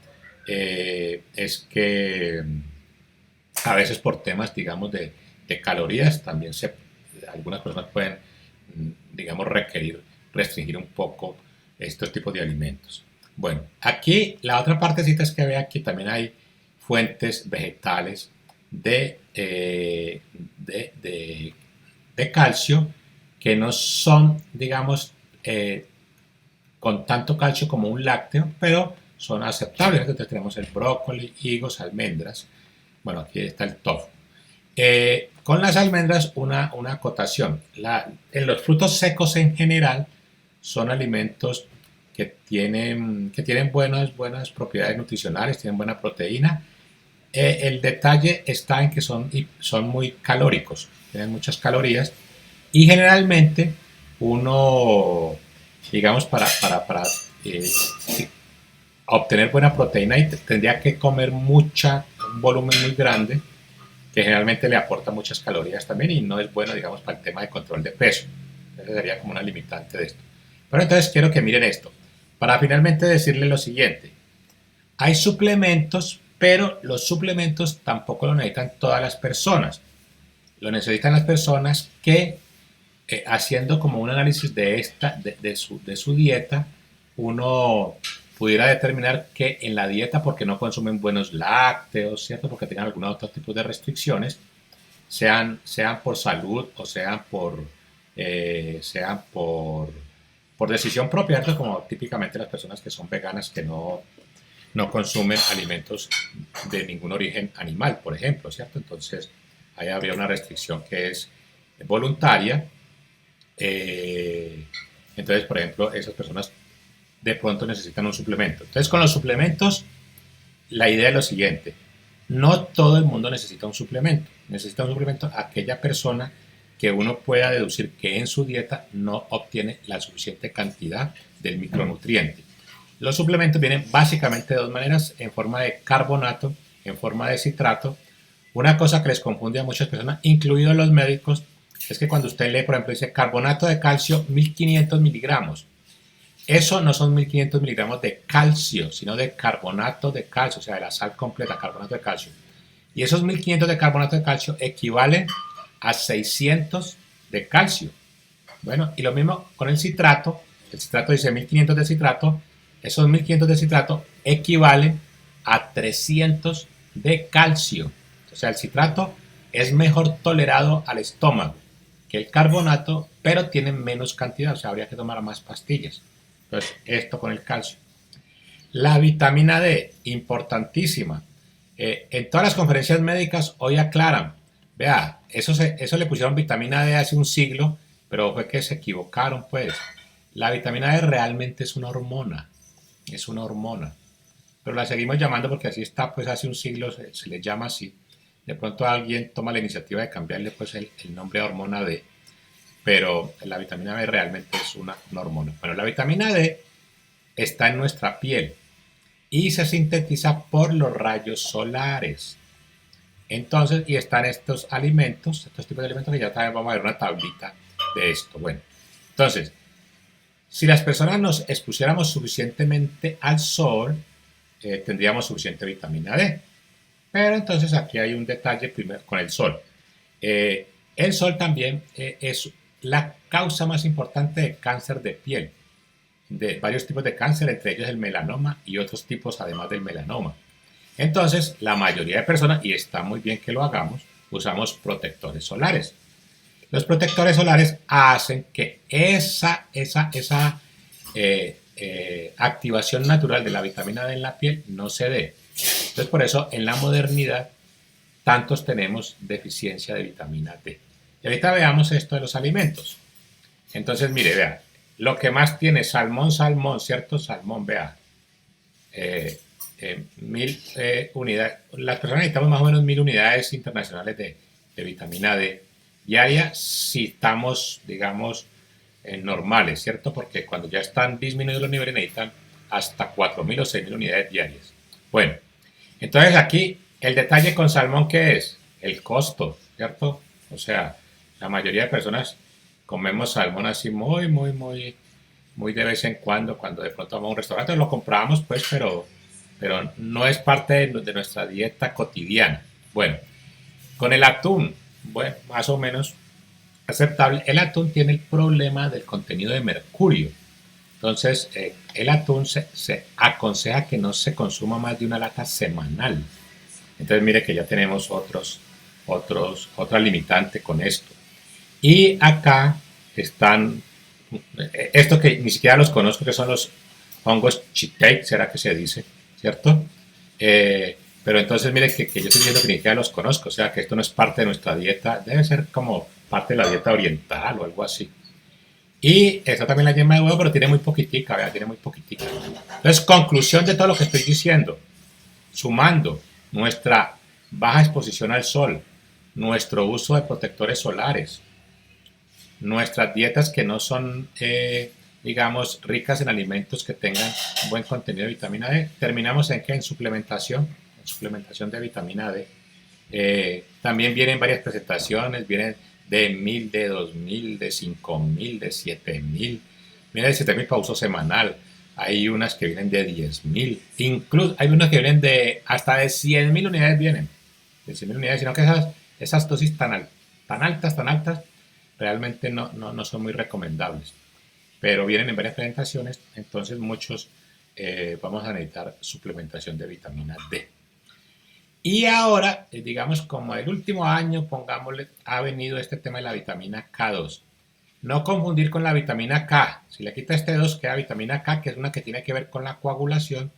es que a veces por temas, digamos, de calorías, también algunas personas pueden, digamos, restringir un poco estos tipos de alimentos. Bueno, aquí la otra partecita es que vean que también hay fuentes vegetales de calcio que no son, digamos, con tanto calcio como un lácteo, pero son aceptables. Entonces tenemos el brócoli, higos, almendras. Bueno, aquí está el tofu. Con las almendras una acotación. En los frutos secos en general son alimentos que tienen buenas propiedades nutricionales, tienen buena proteína. El detalle está en que son muy calóricos, tienen muchas calorías y generalmente uno, digamos, para obtener buena proteína tendría que comer un volumen muy grande que generalmente le aporta muchas calorías también y no es bueno, digamos, para el tema de control de peso. Esa sería como una limitante de esto. Pero entonces quiero que miren esto. Para finalmente decirle lo siguiente. Hay suplementos, pero los suplementos tampoco lo necesitan todas las personas. Lo necesitan las personas que, haciendo como un análisis de su dieta, uno pudiera determinar que en la dieta, porque no consumen buenos lácteos, ¿cierto? Porque tengan algún otro tipo de restricciones, sean por salud o sean por decisión propia, ¿cierto? Como típicamente las personas que son veganas que no consumen alimentos de ningún origen animal, por ejemplo, ¿cierto? Entonces, ahí habría una restricción que es voluntaria. Entonces, por ejemplo, esas personas de pronto necesitan un suplemento. Entonces, con los suplementos, la idea es lo siguiente. No todo el mundo necesita un suplemento. Necesita un suplemento aquella persona que uno pueda deducir que en su dieta no obtiene la suficiente cantidad del micronutriente. Los suplementos vienen básicamente de dos maneras, en forma de carbonato, en forma de citrato. Una cosa que les confunde a muchas personas, incluidos los médicos, es que cuando usted lee, por ejemplo, dice carbonato de calcio 1500 miligramos. Eso no son 1500 miligramos de calcio, sino de carbonato de calcio, o sea, de la sal completa, carbonato de calcio. Y esos 1500 de carbonato de calcio equivalen a 600 de calcio. Bueno, y lo mismo con el citrato dice 1500 de citrato, esos 1500 de citrato equivalen a 300 de calcio. O sea, el citrato es mejor tolerado al estómago que el carbonato, pero tiene menos cantidad, o sea, habría que tomar más pastillas. Entonces, esto con el calcio. La vitamina D, importantísima. En todas las conferencias médicas hoy aclaran, vea, eso le pusieron vitamina D hace un siglo, pero fue que se equivocaron, pues. La vitamina D realmente es una hormona. Es una hormona. pero la seguimos llamando porque así está, pues hace un siglo se le llama así. De pronto alguien toma la iniciativa de cambiarle pues el nombre a hormona D, pero la vitamina B realmente es una hormona. Bueno, la vitamina D está en nuestra piel y se sintetiza por los rayos solares. Entonces, y están estos alimentos, estos tipos de alimentos que ya también vamos a ver una tablita de esto. Bueno, entonces, si las personas nos expusiéramos suficientemente al sol, tendríamos suficiente vitamina D. Pero entonces aquí hay un detalle primero con el sol. El sol también es la causa más importante de cáncer de piel, de varios tipos de cáncer, entre ellos el melanoma y otros tipos además del melanoma. Entonces, la mayoría de personas, y está muy bien que lo hagamos, usamos protectores solares. Los protectores solares hacen que esa activación natural de la vitamina D en la piel no se dé. Entonces, por eso en la modernidad tantos tenemos deficiencia de vitamina D. Y ahorita veamos esto de los alimentos. Entonces, mire, vea, lo que más tiene salmón, ¿cierto? Salmón, vea, 1000 unidades. Las personas necesitamos más o menos 1000 unidades internacionales de vitamina D diaria si estamos, digamos, normales, ¿cierto? Porque cuando ya están disminuidos los niveles necesitan hasta 4000 o 6000 unidades diarias. Bueno, entonces aquí el detalle con salmón, ¿qué es? El costo, ¿cierto? O sea, la mayoría de personas comemos salmón así muy de vez en cuando de pronto vamos a un restaurante, lo compramos pues, pero no es parte de nuestra dieta cotidiana. Bueno, con el atún, bueno, más o menos aceptable. El atún tiene el problema del contenido de mercurio. Entonces, el atún se aconseja que no se consuma más de una lata semanal. Entonces, mire que ya tenemos otra limitante con esto. Y acá están, esto que ni siquiera los conozco, que son los hongos shiitake, será que se dice, ¿cierto? Pero entonces mire que yo estoy diciendo que ni siquiera los conozco, o sea que esto no es parte de nuestra dieta, debe ser como parte de la dieta oriental o algo así. Y está también la yema de huevo, pero tiene muy poquitica, ¿verdad? Tiene muy poquitica. Entonces, conclusión de todo lo que estoy diciendo, sumando nuestra baja exposición al sol, nuestro uso de protectores solares, nuestras dietas que no son, digamos, ricas en alimentos que tengan un buen contenido de vitamina D, terminamos en que en suplementación de vitamina D. También vienen varias presentaciones, vienen de 1000, de 2000, de 5000, de 7000. Viene de 7000 para uso semanal. Hay unas que vienen de 10.000. Incluso hay unas que vienen de hasta de 100.000 unidades vienen. De 100.000 unidades, sino que esas dosis tan altas, realmente no son muy recomendables. Pero vienen en varias presentaciones, entonces muchos vamos a necesitar suplementación de vitamina D. Y ahora, digamos, como el último año, pongámosle, ha venido este tema de la vitamina K2. No confundir con la vitamina K. Si le quita este 2, queda vitamina K, que es una que tiene que ver con la coagulación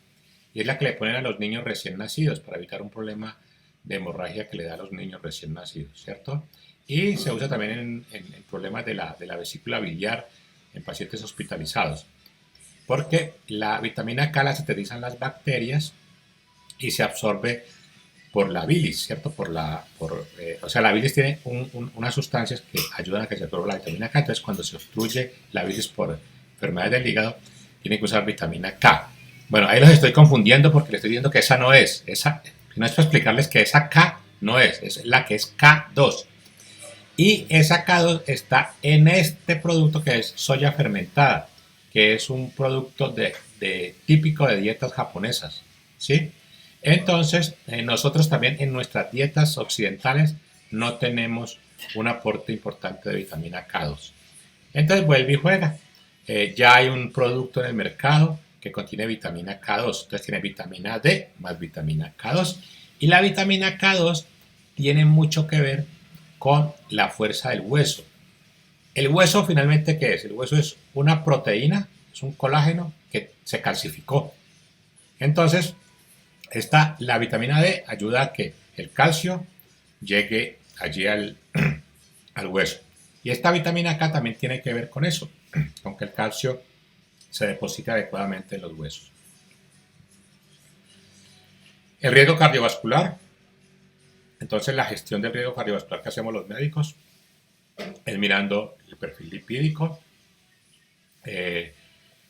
y es la que le ponen a los niños recién nacidos para evitar un problema de hemorragia que le da a los niños recién nacidos, ¿cierto? Y se usa también en problemas de la vesícula biliar en pacientes hospitalizados. Porque la vitamina K la sintetizan las bacterias y se absorbe por la bilis, ¿cierto? O sea, la bilis tiene unas sustancias que ayudan a que se absorba la vitamina K. Entonces, cuando se obstruye la bilis por enfermedades del hígado, tiene que usar vitamina K. Bueno, ahí los estoy confundiendo porque les estoy diciendo que esa no es. No es para explicarles que esa K no es la que es K2. Y esa K2 está en este producto que es soya fermentada, que es un producto típico de dietas japonesas, ¿sí? Entonces, nosotros también en nuestras dietas occidentales no tenemos un aporte importante de vitamina K2. Entonces vuelve y juega. Ya hay un producto en el mercado que contiene vitamina K2. Entonces tiene vitamina D más vitamina K2. Y la vitamina K2 tiene mucho que ver con la fuerza del hueso. El hueso finalmente, ¿qué es? El hueso es una proteína, es un colágeno que se calcificó. Entonces, la vitamina D ayuda a que el calcio llegue allí al hueso. Y esta vitamina K también tiene que ver con eso, con que el calcio se deposite adecuadamente en los huesos. El riesgo cardiovascular. Entonces, la gestión del riesgo cardiovascular que hacemos los médicos es mirando el perfil lipídico,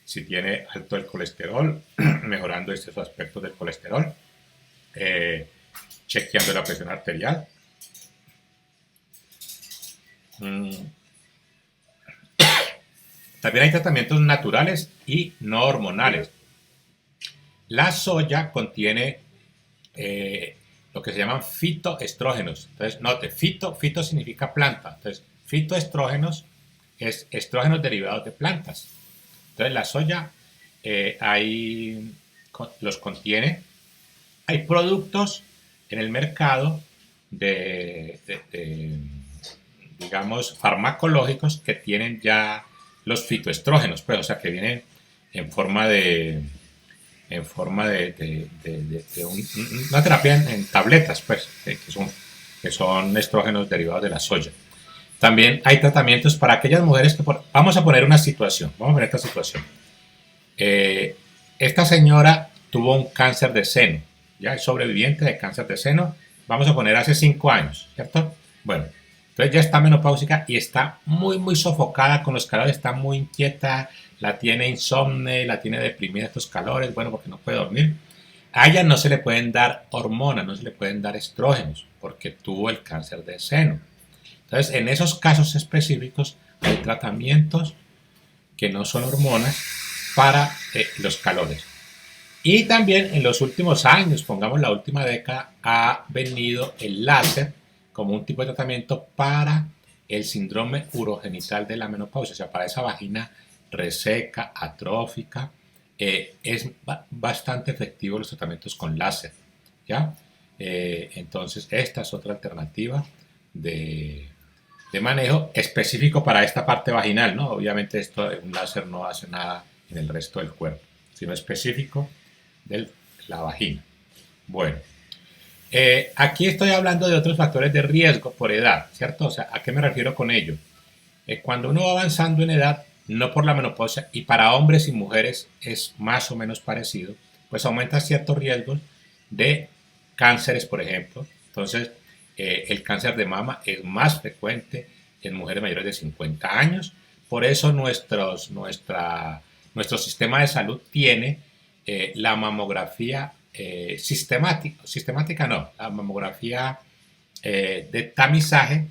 si tiene alto el colesterol, mejorando estos aspectos del colesterol, chequeando la presión arterial. También hay tratamientos naturales y no hormonales. La soya contiene lo que se llaman fitoestrógenos. Entonces, note, fito significa planta. Entonces, fitoestrógenos es estrógenos derivados de plantas. Entonces, la soya los contiene. Hay productos en el mercado digamos, farmacológicos que tienen ya los fitoestrógenos, pues, o sea, que vienen en forma de una terapia en tabletas, pues, que son estrógenos derivados de la soya. También hay tratamientos para aquellas mujeres que, vamos a poner esta situación. Esta señora tuvo un cáncer de seno, ya es sobreviviente de cáncer de seno, vamos a poner hace 5 años, ¿cierto? Bueno, entonces ya está menopáusica y está muy sofocada con los calores, está muy inquieta, la tiene insomne, la tiene deprimida estos calores, bueno, porque no puede dormir. A ella no se le pueden dar hormonas, no se le pueden dar estrógenos, porque tuvo el cáncer de seno. Entonces, en esos casos específicos hay tratamientos que no son hormonas para los calores. Y también en los últimos años, pongamos la última década, ha venido el láser como un tipo de tratamiento para el síndrome urogenital de la menopausia, o sea, para esa vagina reseca, atrófica. Es bastante efectivo los tratamientos con láser, ¿ya? Entonces, esta es otra alternativa de manejo específico para esta parte vaginal, ¿no? Obviamente un láser no hace nada en el resto del cuerpo, sino específico de la vagina. Bueno, aquí estoy hablando de otros factores de riesgo por edad, ¿cierto? O sea, ¿a qué me refiero con ello? Cuando uno va avanzando en edad, no por la menopausia, y para hombres y mujeres es más o menos parecido, pues aumenta ciertos riesgos de cánceres, por ejemplo. Entonces, el cáncer de mama es más frecuente en mujeres mayores de 50 años. Por eso nuestro sistema de salud tiene la mamografía sistemática no, la mamografía de tamizaje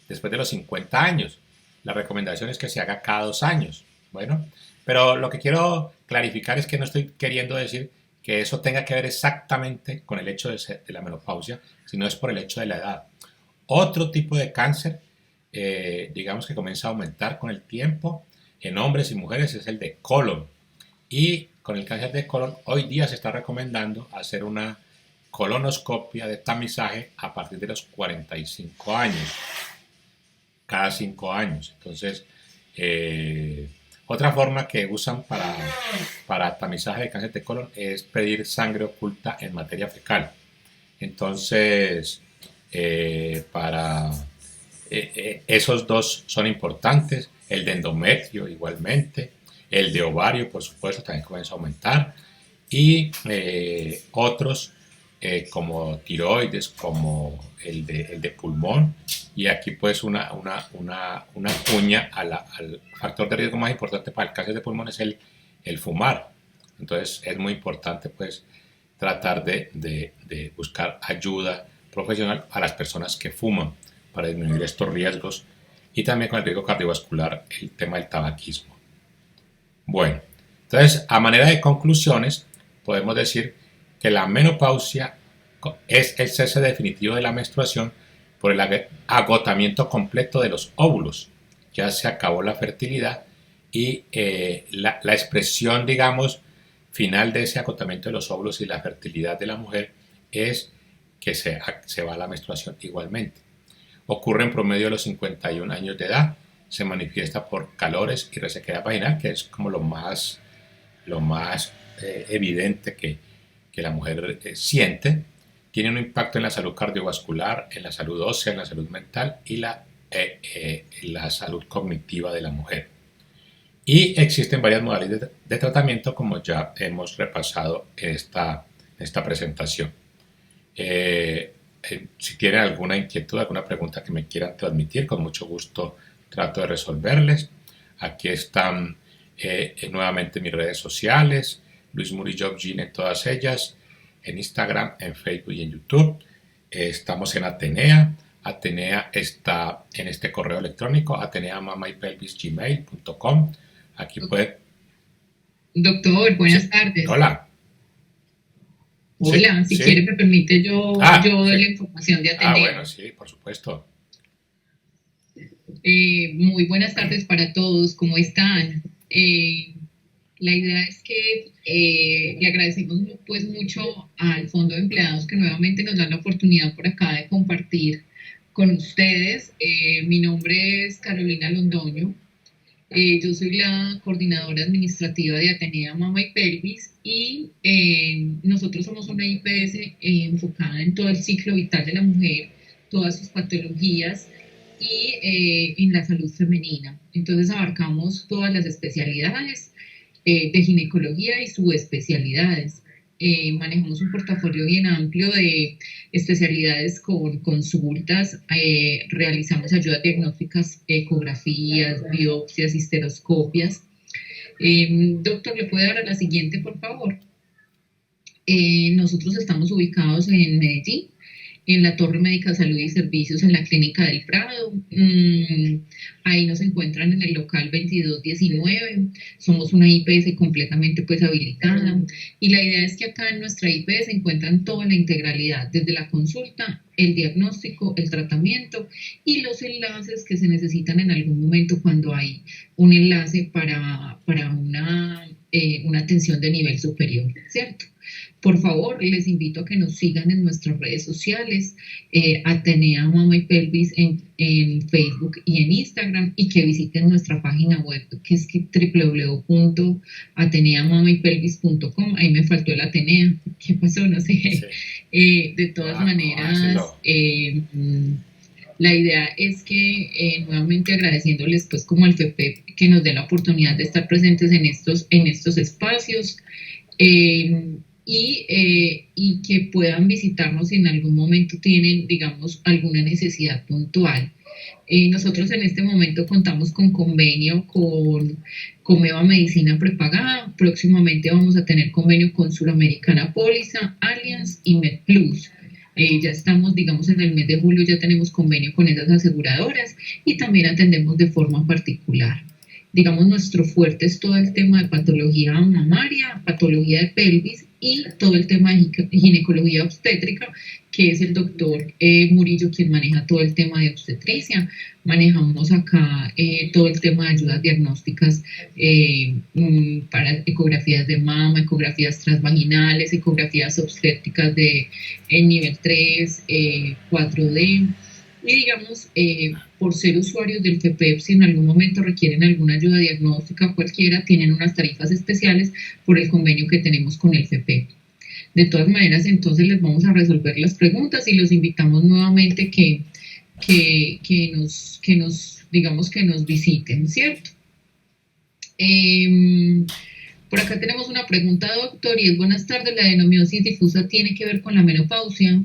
después de los 50 años. La recomendación es que se haga cada 2 años. Bueno, pero lo que quiero clarificar es que no estoy queriendo decir que eso tenga que ver exactamente con el hecho de la menopausia, sino es por el hecho de la edad. Otro tipo de cáncer, digamos que comienza a aumentar con el tiempo en hombres y mujeres, es el de colon. Y con el cáncer de colon, hoy día se está recomendando hacer una colonoscopia de tamizaje a partir de los 45 años, cada 5 años. Entonces, otra forma que usan para tamizaje de cáncer de colon es pedir sangre oculta en materia fecal. Entonces, esos dos son importantes. El de endometrio igualmente. El de ovario, por supuesto, también comienza a aumentar. Y otros como tiroides, como el de pulmón. Y aquí pues una cuña al factor de riesgo más importante para el cáncer de pulmón es el fumar. Entonces es muy importante pues tratar de buscar ayuda profesional a las personas que fuman para disminuir estos riesgos, y también con el riesgo cardiovascular, el tema del tabaquismo. Bueno, entonces a manera de conclusiones podemos decir que la menopausia es el cese definitivo de la menstruación por el agotamiento completo de los óvulos. Ya se acabó la fertilidad y la expresión, digamos, final de ese agotamiento de los óvulos y la fertilidad de la mujer es que se va a la menstruación igualmente. Ocurre en promedio a los 51 años de edad, se manifiesta por calores y resequedad vaginal, que es como lo más evidente que la mujer siente. Tiene un impacto en la salud cardiovascular, en la salud ósea, en la salud mental y la salud cognitiva de la mujer. Y existen varias modalidades de tratamiento, como ya hemos repasado en esta presentación. Si tienen alguna inquietud, alguna pregunta que me quieran transmitir, con mucho gusto trato de resolverles. Aquí están nuevamente mis redes sociales, Luis Murillo Gin en todas ellas, en Instagram, en Facebook y en YouTube. Estamos en Atenea. Atenea está en este correo electrónico, ateneamamaypelvisgmail.com. Aquí puede... Doctor, buenas tardes. Hola. Hola, si quiere me permite yo doy la información de Atenea. Bueno, sí, por supuesto. Muy buenas tardes para todos, ¿cómo están? La idea es que le agradecemos pues mucho al Fondo de Empleados que nuevamente nos dan la oportunidad por acá de compartir con ustedes. Mi nombre es Carolina Londoño. Yo soy la coordinadora administrativa de Atenea Mama y Pelvis y nosotros somos una IPS enfocada en todo el ciclo vital de la mujer, todas sus patologías y en la salud femenina. Entonces abarcamos todas las especialidades de ginecología y subespecialidades. Manejamos un portafolio bien amplio de especialidades con consultas, realizamos ayudas diagnósticas, ecografías, biopsias, histeroscopias. Doctor, ¿le puede dar a la siguiente, por favor? Nosotros estamos ubicados en Medellín, en la Torre Médica Salud y Servicios, en la Clínica del Prado. Ahí nos encuentran en el local 2219. Somos una IPS completamente pues habilitada. Y la idea es que acá en nuestra IPS se encuentran toda la integralidad, desde la consulta, el diagnóstico, el tratamiento y los enlaces que se necesitan en algún momento cuando hay un enlace para una atención de nivel superior, ¿cierto? Por favor, les invito a que nos sigan en nuestras redes sociales, Atenea Mama y Pelvis en Facebook y en Instagram, y que visiten nuestra página web, que es www.ateneamamaypelvis.com. Ahí me faltó el Atenea. ¿Qué pasó? No sé. Sí. De todas maneras, la idea es que nuevamente agradeciéndoles pues como al FEPEP que nos dé la oportunidad de estar presentes en estos espacios. Y que puedan visitarnos si en algún momento tienen, digamos, alguna necesidad puntual. Nosotros en este momento contamos con convenio con Comeva Medicina Prepagada. Próximamente vamos a tener convenio con Suramericana Póliza, Allianz y MedPlus. Ya estamos, digamos, en el mes de julio ya tenemos convenio con esas aseguradoras y también atendemos de forma particular. Digamos, nuestro fuerte es todo el tema de patología mamaria, patología de pelvis y todo el tema de ginecología obstétrica, que es el doctor Murillo quien maneja todo el tema de obstetricia. Manejamos acá todo el tema de ayudas diagnósticas para ecografías de mama, ecografías transvaginales, ecografías obstétricas de nivel 3, 4D. Y digamos, por ser usuarios del FEPEP, si en algún momento requieren alguna ayuda diagnóstica cualquiera, tienen unas tarifas especiales por el convenio que tenemos con el FEPEP. De todas maneras, entonces les vamos a resolver las preguntas y los invitamos nuevamente que nos visiten, ¿cierto? Por acá tenemos una pregunta, doctor, y es: buenas tardes, ¿la adenomiosis difusa tiene que ver con la menopausia?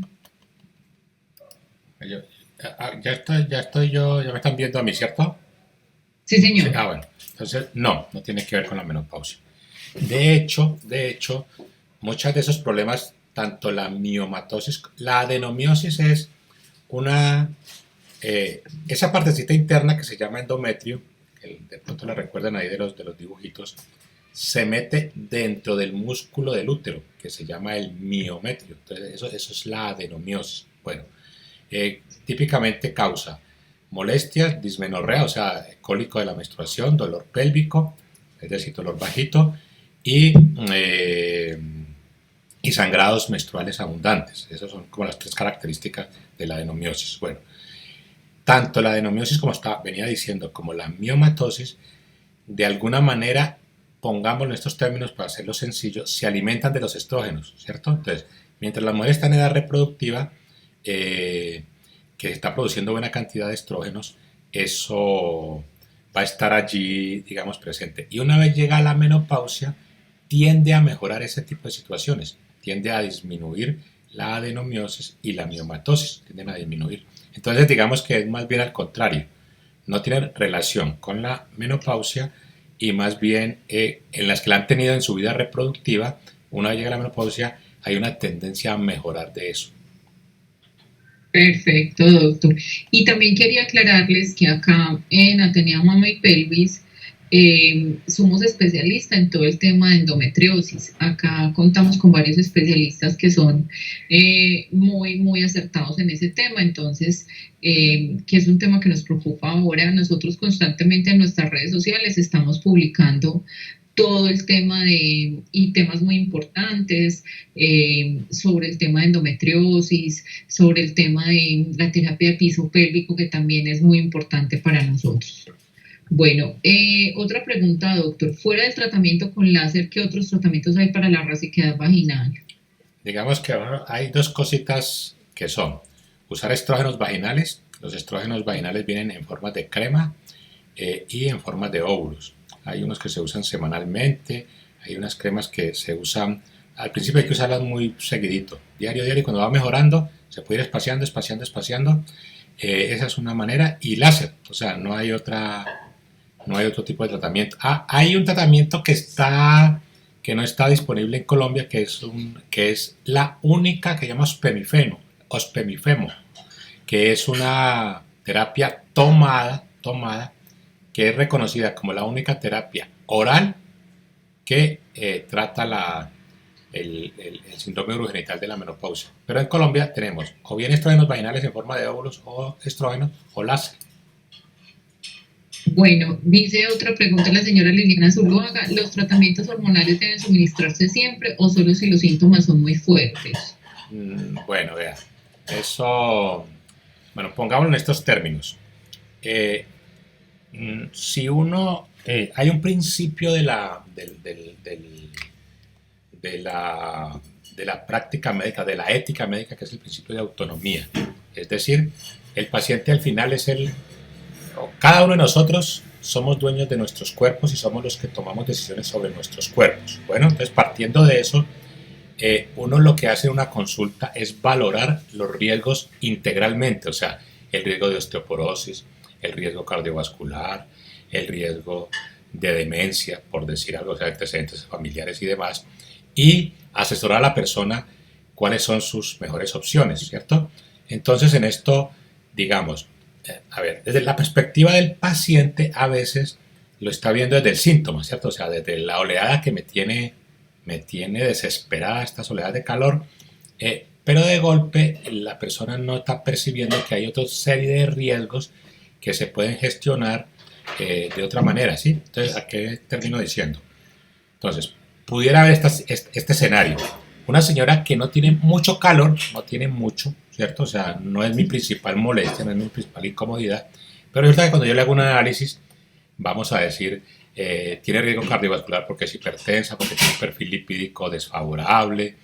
Ya me están viendo a mí, ¿cierto? Sí, señor. Sí, bueno. Entonces, no tiene que ver con la menopausia. De hecho, muchos de esos problemas, tanto la miomatosis, la adenomiosis es esa partecita interna que se llama endometrio, que de pronto la recuerdan ahí de los dibujitos, se mete dentro del músculo del útero, que se llama el miometrio. Entonces, eso es la adenomiosis. Bueno, típicamente causa molestias, dismenorrea, o sea, cólico de la menstruación, dolor pélvico, es decir, dolor bajito, y sangrados menstruales abundantes. Esas son como las tres características de la adenomiosis. Bueno, tanto la adenomiosis, como venía diciendo, como la miomatosis, de alguna manera, pongámoslo en estos términos para hacerlo sencillo, se alimentan de los estrógenos, ¿cierto? Entonces, mientras la mujer está en edad reproductiva, que está produciendo buena cantidad de estrógenos, eso va a estar allí, digamos, presente. Y una vez llega a la menopausia, tiende a mejorar ese tipo de situaciones. tiende a disminuir la adenomiosis y la miomatosis, tienden a disminuir. Entonces digamos que es más bien al contrario, no tiene relación con la menopausia y más bien en las que la han tenido en su vida reproductiva, una vez llega la menopausia, hay una tendencia a mejorar de eso. Perfecto, doctor. Y también quería aclararles que acá en Atenea Mama y Pelvis somos especialistas en todo el tema de endometriosis. Acá contamos con varios especialistas que son muy acertados en ese tema. Entonces, que es un tema que nos preocupa ahora. Nosotros constantemente en nuestras redes sociales estamos publicando todo el tema y temas muy importantes sobre el tema de endometriosis, sobre el tema de la terapia de piso pélvico, que también es muy importante para nosotros. Bueno, otra pregunta, doctor. Fuera del tratamiento con láser, ¿qué otros tratamientos hay para la resequedad vaginal? Digamos que bueno, hay dos cositas que son usar estrógenos vaginales. Los estrógenos vaginales vienen en forma de crema y en forma de óvulos. Hay unos que se usan semanalmente, hay unas cremas que se usan, al principio hay que usarlas muy seguidito, diario, y cuando va mejorando se puede ir espaciando. Esa es una manera, y láser, o sea, no hay otro tipo de tratamiento. Hay un tratamiento que no está disponible en Colombia, que es la única que se llama ospemifemo, que es una terapia tomada que es reconocida como la única terapia oral que trata el síndrome urogenital de la menopausia. Pero en Colombia tenemos o bien estrógenos vaginales en forma de óvulos o estrógenos o láser. Bueno, dice otra pregunta la señora Liliana Zuluaga. ¿Los tratamientos hormonales deben suministrarse siempre o solo si los síntomas son muy fuertes? Bueno, vea, eso, bueno, pongámoslo en estos términos. Si uno, hay un principio de la práctica médica, de la ética médica, que es el principio de autonomía. Es decir, el paciente al final cada uno de nosotros somos dueños de nuestros cuerpos y somos los que tomamos decisiones sobre nuestros cuerpos. Bueno, entonces partiendo de eso, uno lo que hace en una consulta es valorar los riesgos integralmente, o sea, el riesgo de osteoporosis, el riesgo cardiovascular, el riesgo de demencia, por decir algo, o sea, antecedentes familiares y demás, y asesorar a la persona cuáles son sus mejores opciones, ¿cierto? Entonces, en esto, digamos, a ver, desde la perspectiva del paciente, a veces lo está viendo desde el síntoma, ¿cierto? O sea, desde la oleada que me tiene desesperada, estas oleadas de calor, pero de golpe la persona no está percibiendo que hay otra serie de riesgos que se pueden gestionar de otra manera, ¿sí? Entonces, ¿a qué termino diciendo? Entonces, pudiera haber este escenario. Una señora que no tiene mucho calor, no tiene mucho, ¿cierto? O sea, no es mi principal molestia, no es mi principal incomodidad, pero resulta que cuando yo le hago un análisis, vamos a decir, tiene riesgo cardiovascular porque es hipertensa, porque tiene un perfil lipídico desfavorable,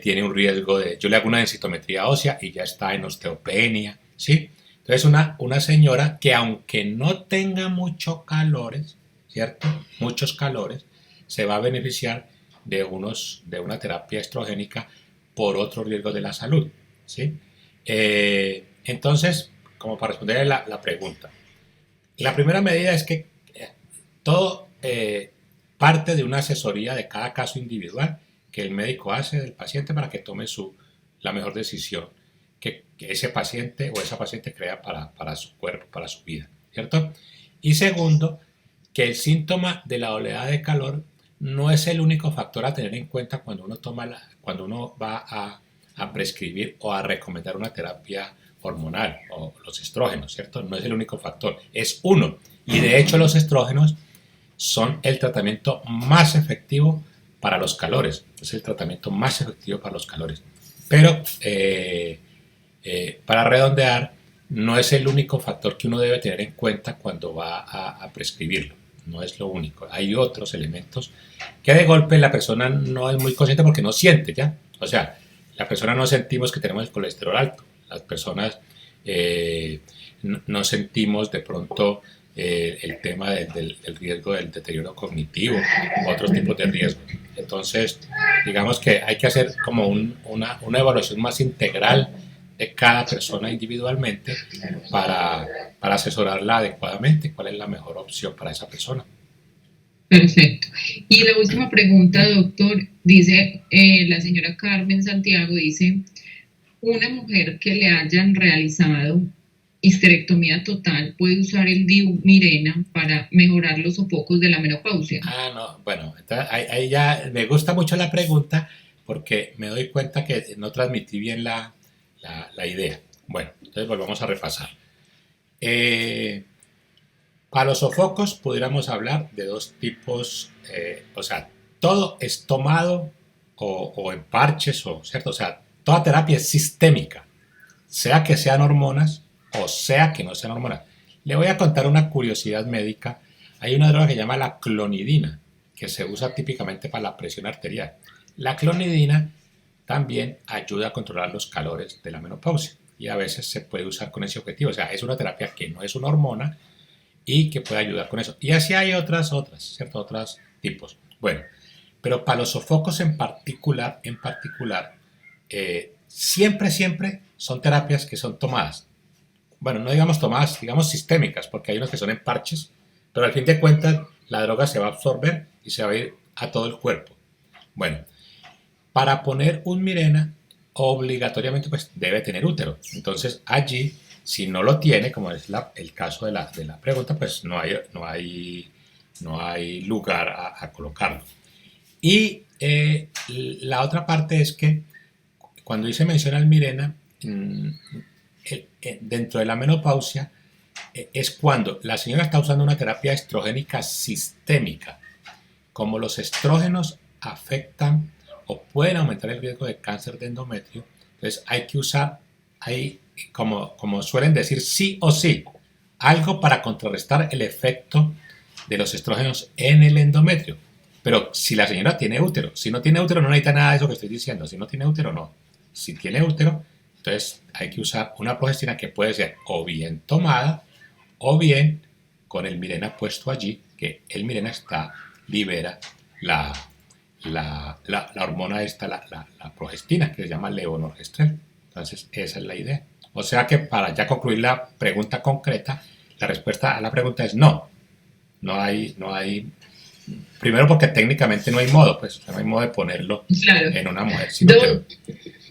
tiene un riesgo yo le hago una densitometría ósea y ya está en osteopenia, ¿sí? Entonces una señora que aunque no tenga muchos calores, ¿cierto? Muchos calores, se va a beneficiar de una terapia estrogénica por otro riesgo de la salud, ¿sí? Entonces, como para responder la pregunta, la primera medida es que todo parte de una asesoría de cada caso individual que el médico hace del paciente para que tome la mejor decisión que ese paciente o esa paciente crea para su cuerpo, para su vida, ¿cierto? Y segundo, que el síntoma de la oleada de calor no es el único factor a tener en cuenta cuando uno va a prescribir o a recomendar una terapia hormonal o los estrógenos, ¿cierto? No es el único factor, es uno. Y de hecho los estrógenos son el tratamiento más efectivo para los calores, es el tratamiento más efectivo para los calores. Pero para redondear, no es el único factor que uno debe tener en cuenta cuando va a prescribirlo. No es lo único. Hay otros elementos que de golpe la persona no es muy consciente porque no siente, ¿ya? O sea, la persona no sentimos que tenemos el colesterol alto. Las personas no sentimos de pronto el tema del riesgo del deterioro cognitivo, otros tipos de riesgos. Entonces, digamos que hay que hacer como una evaluación más integral de cada persona individualmente para asesorarla adecuadamente, cuál es la mejor opción para esa persona. Perfecto. Y la última pregunta, doctor, dice la señora Carmen Santiago, dice, una mujer que le hayan realizado histerectomía total puede usar el DIU Mirena para mejorar los sofocos de la menopausia. Ah, no, bueno, ahí ya me gusta mucho la pregunta porque me doy cuenta que no transmití bien la idea. Bueno, entonces volvamos a repasar. Eh, para los sofocos pudiéramos hablar de dos tipos, o sea, todo es tomado o en parches, o, ¿cierto? O sea, toda terapia es sistémica, sea que sean hormonas o sea que no sean hormonas. Le voy a contar una curiosidad médica. Hay una droga que se llama la clonidina, que se usa típicamente para la presión arterial. La clonidina también ayuda a controlar los calores de la menopausia y a veces se puede usar con ese objetivo. O sea, es una terapia que no es una hormona y que puede ayudar con eso. Y así hay ¿cierto? Otros tipos. Bueno, pero para los sofocos en particular, siempre son terapias que son tomadas. Bueno, no digamos tomadas, digamos sistémicas, porque hay unos que son en parches, pero al fin de cuentas la droga se va a absorber y se va a ir a todo el cuerpo. Bueno, para poner un Mirena, obligatoriamente pues debe tener útero. Entonces allí, si no lo tiene, como es el caso de la pregunta, pues no hay lugar a colocarlo. Y la otra parte es que cuando dice menciona al Mirena, dentro de la menopausia, es cuando la señora está usando una terapia estrogénica sistémica. Como los estrógenos afectan o pueden aumentar el riesgo de cáncer de endometrio, entonces hay que usar, como suelen decir, sí o sí, algo para contrarrestar el efecto de los estrógenos en el endometrio. Pero si la señora tiene útero, si no tiene útero no necesita nada de eso que estoy diciendo, si no tiene útero no. Si tiene útero, entonces hay que usar una progestina que puede ser o bien tomada o bien con el Mirena puesto allí, que el Mirena libera la hormona esta, la progestina, que se llama levonorgestrel. Entonces esa es la idea. O sea que para ya concluir la pregunta concreta, la respuesta a la pregunta es no. No hay. Primero porque técnicamente no hay modo, pues no hay modo de ponerlo Claro. en una mujer sin útero.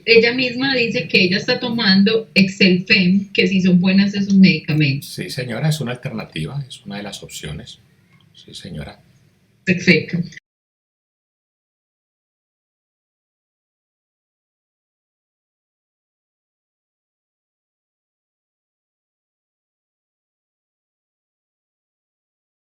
Ella misma dice que ella está tomando Excelfem, que sí son buenas esos medicamentos. Sí, señora, es una alternativa, es una de las opciones. Sí, señora. Perfecto.